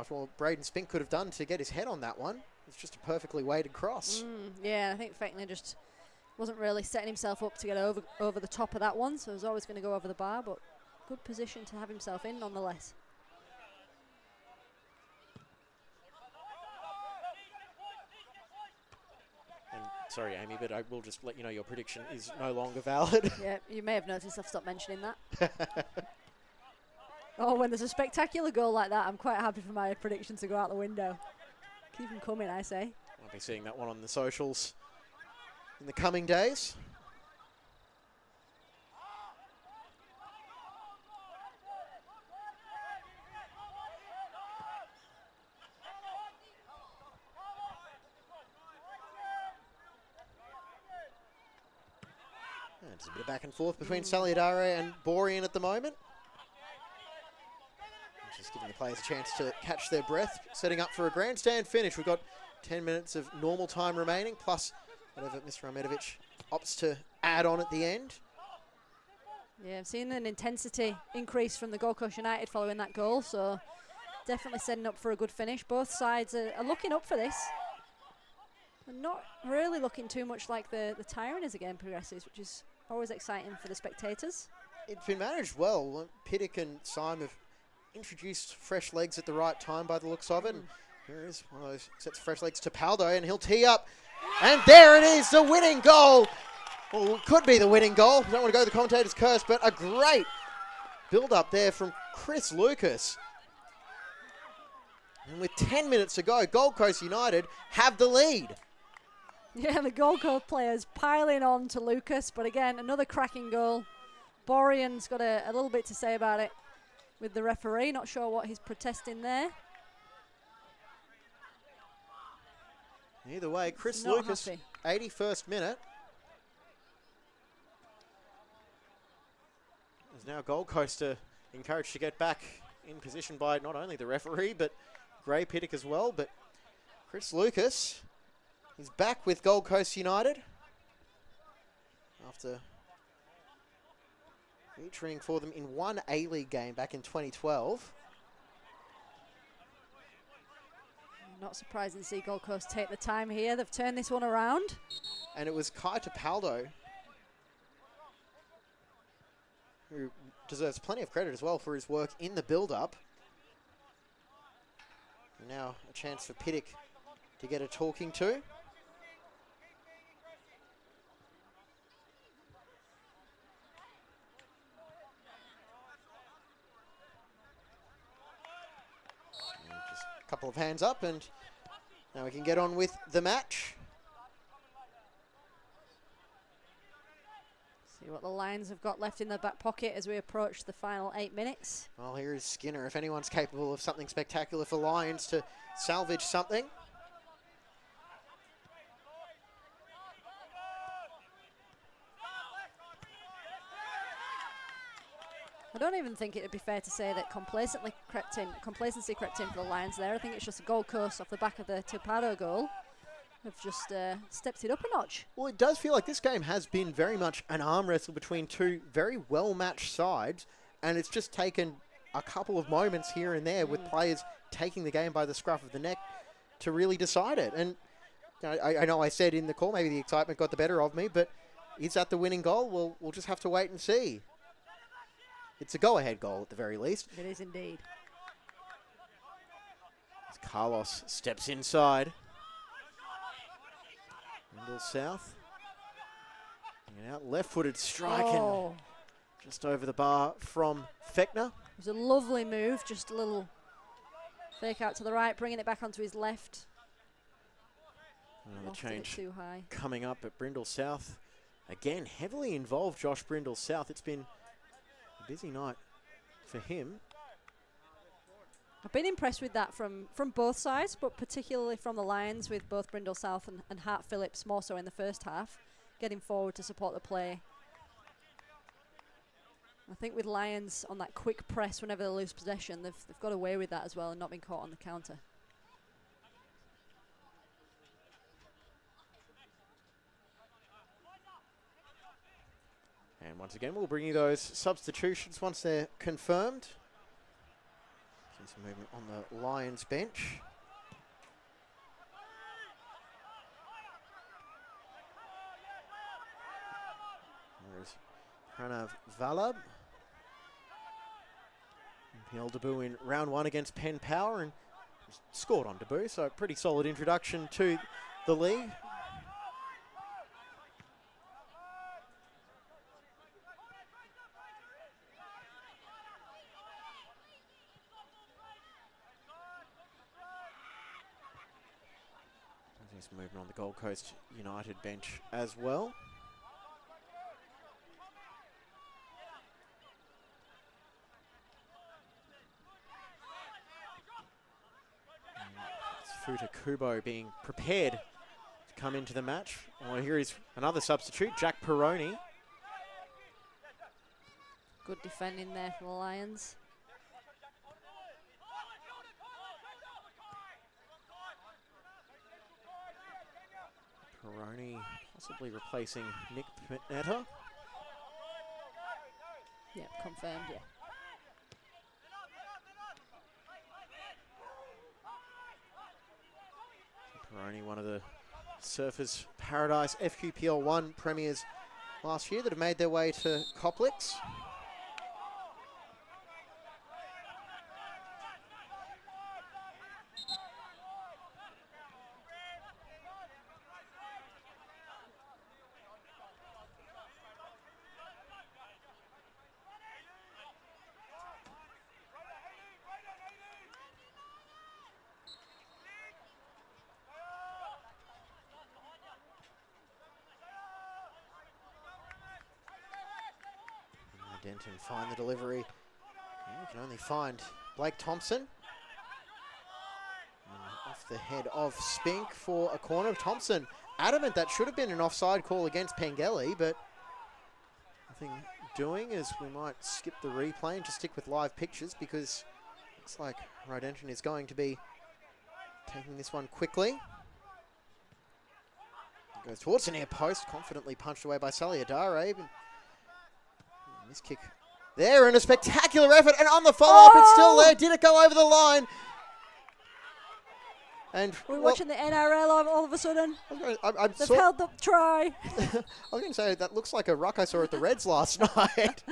well, Braden Spink could have done to get his head on that one. It's just a perfectly weighted cross. Yeah, I think Fechner just wasn't really setting himself up to get over the top of that one, so he was always going to go over the bar, but good position to have himself in nonetheless. And sorry, Amy, but I will just let you know your prediction is no longer valid. Yeah, you may have noticed I've stopped mentioning that. Oh, when there's a spectacular goal like that, I'm quite happy for my prediction to go out the window. Keep them coming, I say. I'll be seeing that one on the socials. in the coming days. And just a bit of back and forth between Saliadare and Borean at the moment. Just giving the players a chance to catch their breath, setting up for a grandstand finish. We've got 10 minutes of normal time remaining, plus whatever Mr. Ahmedovich opts to add on at the end. Yeah, I've seen an intensity increase from the Gold Coast United following that goal, so definitely setting up for a good finish. Both sides are looking up for this. They're not really looking too much like the tiring as the game progresses, which is always exciting for the spectators. It's been managed well. Piddock and Syme have introduced fresh legs at the right time by the looks of it. And here is one of those sets of fresh legs to Paldo, and he'll tee up. And there it is, the winning goal. Well, it could be the winning goal. I don't want to go the commentator's curse, but a great build-up there from Chris Lucas. And with 10 minutes to go, Gold Coast United have the lead. Yeah, the Gold Coast players piling on to Lucas, but again, another cracking goal. Borean's got a little bit to say about it with the referee. Not sure what he's protesting there. Either way, Chris Not Lucas, happy. 81st minute. Is now Gold Coast encouraged to get back in position by not only the referee, but Gray Piddock as well. But Chris Lucas is back with Gold Coast United after featuring for them in one A-League game back in 2012. Not surprising to see Gold Coast take the time here. They've turned this one around. And it was Kai Tapaldo, who deserves plenty of credit as well for his work in the build-up. Now a chance for Piddock to get a talking to. Just a couple of hands up, and now we can get on with the match. See what the Lions have got left in their back pocket as we approach the final 8 minutes. Well, here is Skinner. If anyone's capable of something spectacular for Lions to salvage something. I don't even think it would be fair to say that complacency crept in for the Lions there. I think it's just a Gold Coast off the back of the Tapado goal. Have just stepped it up a notch. Well, it does feel like this game has been very much an arm wrestle between two very well-matched sides, and it's just taken a couple of moments here and there with players taking the game by the scruff of the neck to really decide it. And you know, I know I said in the call maybe the excitement got the better of me, but is that the winning goal? Well, we'll just have to wait and see. It's a go-ahead goal at the very least. It is indeed. As Carlos steps inside. Brindle South. And out left-footed strike and just over the bar from Fechner. It was a lovely move, just a little fake out to the right, bringing it back onto his left. Another Lofted it change too high. coming up at Brindle South. Again, heavily involved Josh Brindle South. It's been a busy night for him. I've been impressed with that from both sides, but particularly from the Lions with both Brindle South and Hart Phillips more so in the first half, getting forward to support the play. I think with Lions on that quick press whenever they lose possession, they've got away with that as well and not been caught on the counter. And once again, we'll bring you those substitutions once they're confirmed. See some movement on the Lions bench. There's Pranav Vallabh. NPL debut in round one against Penn Power and scored on debut, so a pretty solid introduction to the league. There's movement on the Gold Coast United bench as well. Futa Kubo being prepared to come into the match. Well, here is another substitute, Jack Peroni. Good defending there for the Lions. Peroni possibly replacing Nick Panetta. Yeah, confirmed, yeah. Peroni, one of the Surfers Paradise FQPL 1 premiers last year that have made their way to Coplix. Denton find the delivery. You can only find Blake Thompson. And off the head of Spink for a corner. Thompson adamant that should have been an offside call against Pengelly, but nothing doing, as we might skip the replay and just stick with live pictures, because it looks like Denton is going to be taking this one quickly. Goes towards the near post, confidently punched away by Sally Adare. This kick there, and a spectacular effort, and on the follow-up, it's still there. Did it go over the line? And we're watching the NRL all of a sudden. They've held up try. I was going to say, that looks like a ruck I saw at the Reds last night.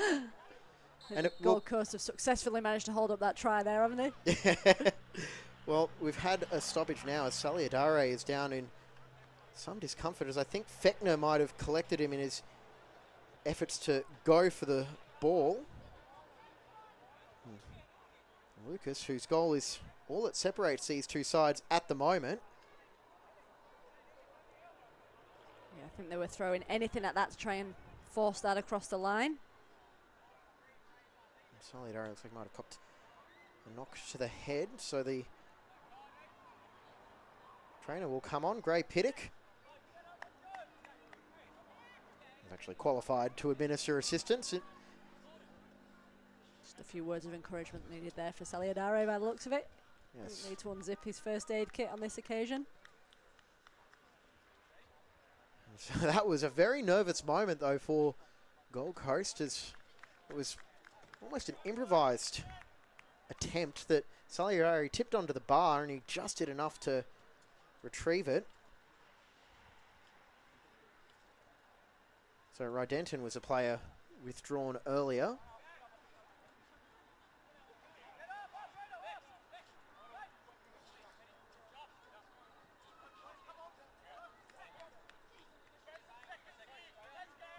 And Gold Coast have successfully managed to hold up that try there, haven't they? Yeah. Well, we've had a stoppage now as Sally Adare is down in some discomfort, as I think Fechner might have collected him in his efforts to go for the ball. Lucas, whose goal is all that separates these two sides at the moment. Yeah, I think they were throwing anything at that to try and force that across the line. Solidar looks like he might have copped a knock to the head, so the trainer will come on, Gray Piddock. Actually qualified to administer assistance. Just a few words of encouragement needed there for Sally Adare by the looks of it. Yes. Didn't need to unzip his first aid kit on this occasion. So that was a very nervous moment though for Gold Coast, as it was almost an improvised attempt that Sally Adare tipped onto the bar, and he just did enough to retrieve it. So Rydenton was a player withdrawn earlier.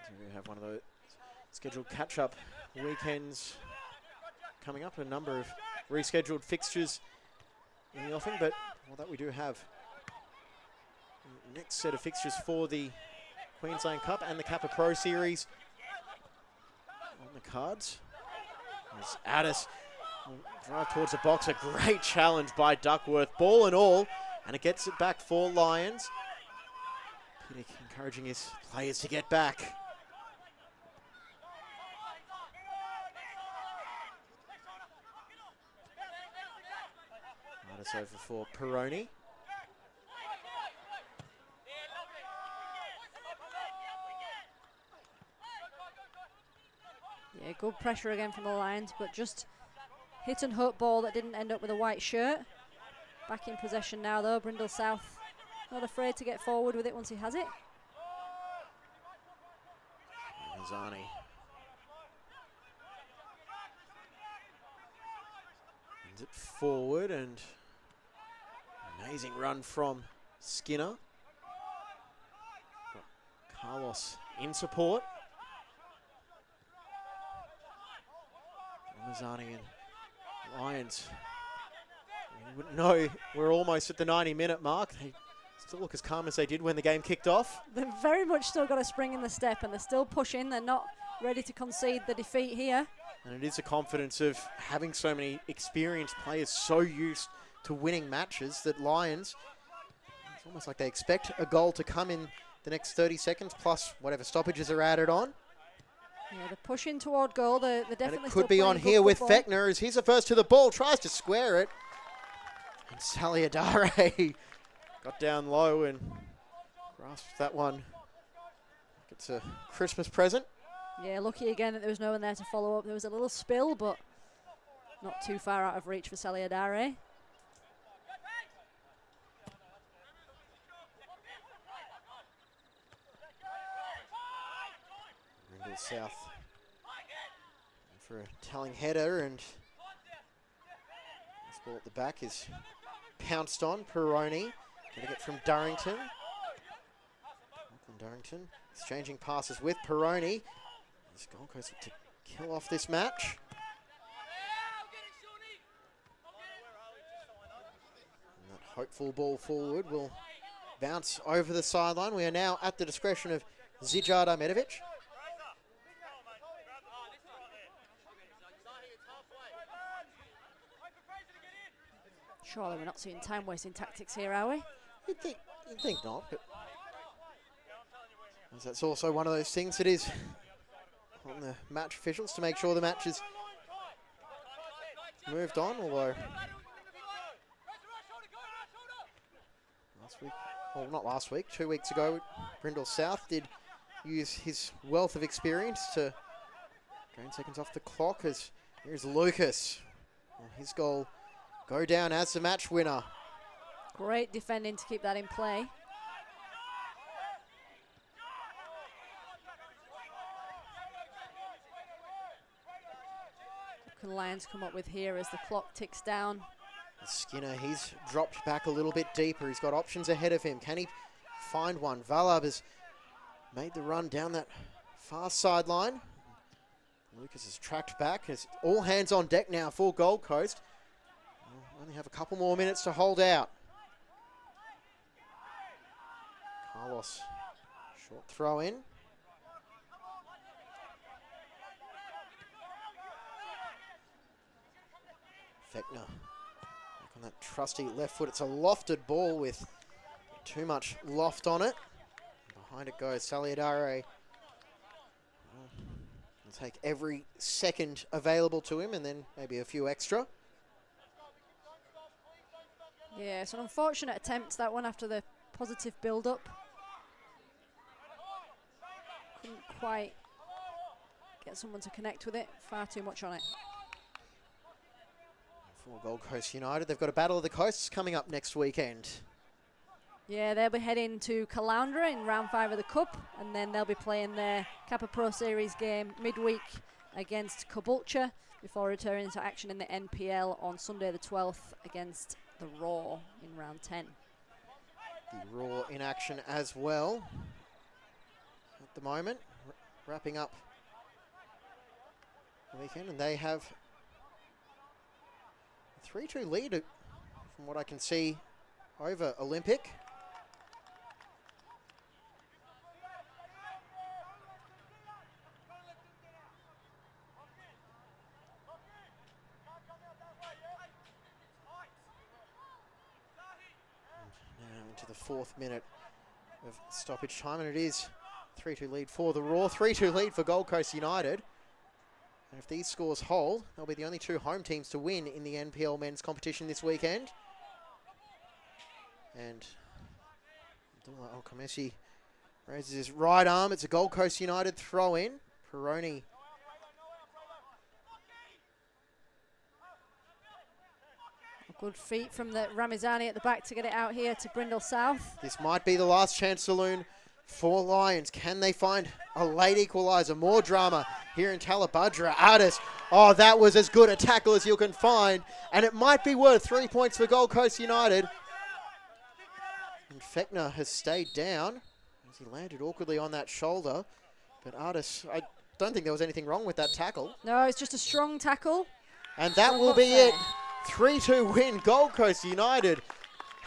So we have one of the scheduled catch-up weekends coming up. A number of rescheduled fixtures in the offing, but that we do have next set of fixtures for the Queensland Cup and the Kappa Pro Series on the cards. As Addis will drive towards the box. A great challenge by Duckworth, ball and all, and it gets it back for Lions. Piddock encouraging his players to get back. Addis over for Peroni. Yeah, good pressure again from the Lions, but just hit and hook ball that didn't end up with a white shirt. Back in possession now though, Brindle South not afraid to get forward with it once he has it. Mazzani. Ends it forward, and amazing run from Skinner. Got Carlos in support. Mazzani and Lions. You wouldn't know, we're almost at the 90-minute mark. They Still look as calm as they did when the game kicked off. They've very much still got a spring in the step, and they're still pushing. They're not ready to concede the defeat here. And it is the confidence of having so many experienced players so used to winning matches that Lions, it's almost like they expect a goal to come in the next 30 seconds plus whatever stoppages are added on. Yeah, they're pushing toward goal. They're definitely And it still could be on playing good here with football. Fechner as he's the first to the ball, tries to square it. And Saliadare got down low and grasped that one. Like it's a Christmas present. Yeah, lucky again that there was no one there to follow up. There was a little spill, but not too far out of reach for Saliadare. Brindle South for a telling header, and this ball at the back is pounced on. Peroni getting it from Durrington. Durrington exchanging passes with Peroni. This Gold Coast to kill off this match. And that hopeful ball forward will bounce over the sideline. We are now at the discretion of Zijad Ahmedovich. Surely we're not seeing time-wasting tactics here, are we? You'd think not, but as that's also one of those things that is on the match officials to make sure the match is moved on, although last week, well not last week, 2 weeks ago, Brindle South did use his wealth of experience to gain seconds off the clock as here's Lucas. Well, his goal go down as the match winner. Great defending to keep that in play. What can Lions come up with here as the clock ticks down? Skinner, he's dropped back a little bit deeper. He's got options ahead of him. Can he find one? Valab has made the run down that far sideline. Lucas has tracked back. It's all hands on deck now for Gold Coast. We'll only have a couple more minutes to hold out. Carlos, short throw in. Fechner, back on that trusty left foot. It's a lofted ball with too much loft on it. Behind it goes Saliadare. He'll take every second available to him and then maybe a few extra. Yeah, it's an unfortunate attempt, that one, after the positive build-up. Couldn't quite get someone to connect with it. Far too much on it. For Gold Coast United, they've got a Battle of the Coasts coming up next weekend. Yeah, they'll be heading to Caloundra in round 5 of the Cup, and then they'll be playing their Kappa Pro Series game midweek against Caboolture before returning to action in the NPL on Sunday the 12th against the Raw in round 10. The Raw in action as well at the moment, wrapping up the weekend, and they have a 3-2 lead from what I can see over Olympic. Into the 4th minute of stoppage time, and it is 3-2 lead for the Raw, 3-2 lead for Gold Coast United. And if these scores hold, they'll be the only 2 home teams to win in the NPL men's competition this weekend. And Abdullah Al-Khamesi raises his right arm. It's a Gold Coast United throw in. Peroni. Good feet from the Ramizani at the back to get it out here to Brindle South. This might be the last chance saloon for Lions. Can they find a late equaliser? More drama here in Talabudra. Addis, oh, that was as good a tackle as you can find. And it might be worth 3 points for Gold Coast United. And Fechner has stayed down as he landed awkwardly on that shoulder. But Addis, I don't think there was anything wrong with that tackle. No, it's just a strong tackle. And that will be it. 3-2 win. Gold Coast United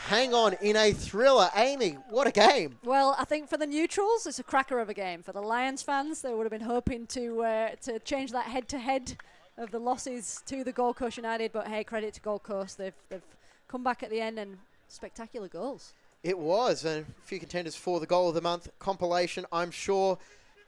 hang on in a thriller. Amy, what a game. Well, I think for the neutrals, it's a cracker of a game. For the Lions fans, they would have been hoping to change that head-to-head of the losses to the Gold Coast United. But hey, credit to Gold Coast. They've come back at the end and spectacular goals. It was, and a few contenders for the Goal of the Month compilation, I'm sure.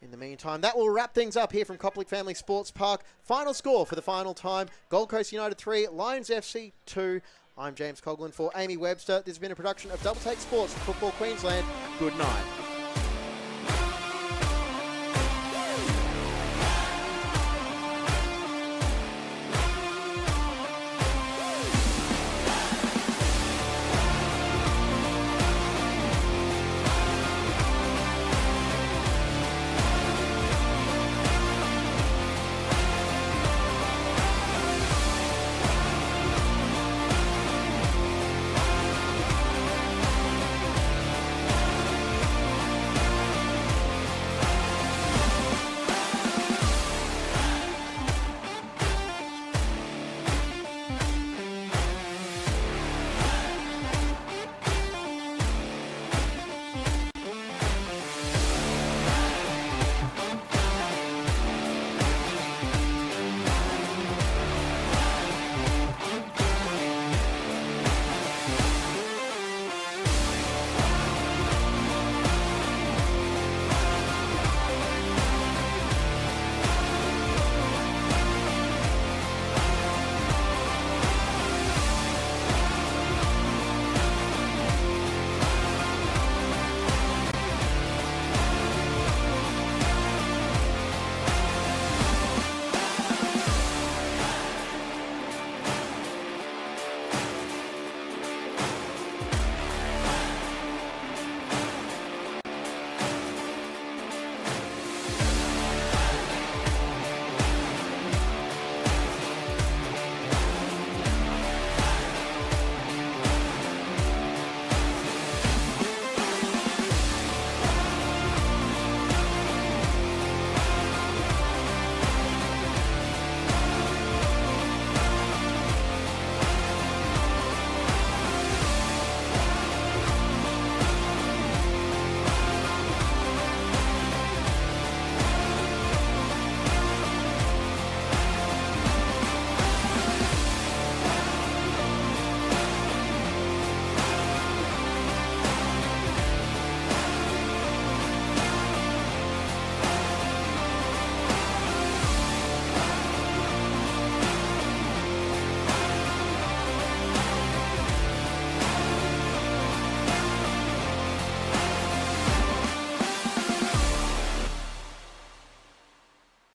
In the meantime, that will wrap things up here from Coppock Family Sports Park. Final score for the final time, Gold Coast United 3, Lions FC 2. I'm James Coughlin for Amy Webster. This has been a production of Double Take Sports for Football Queensland. Good night.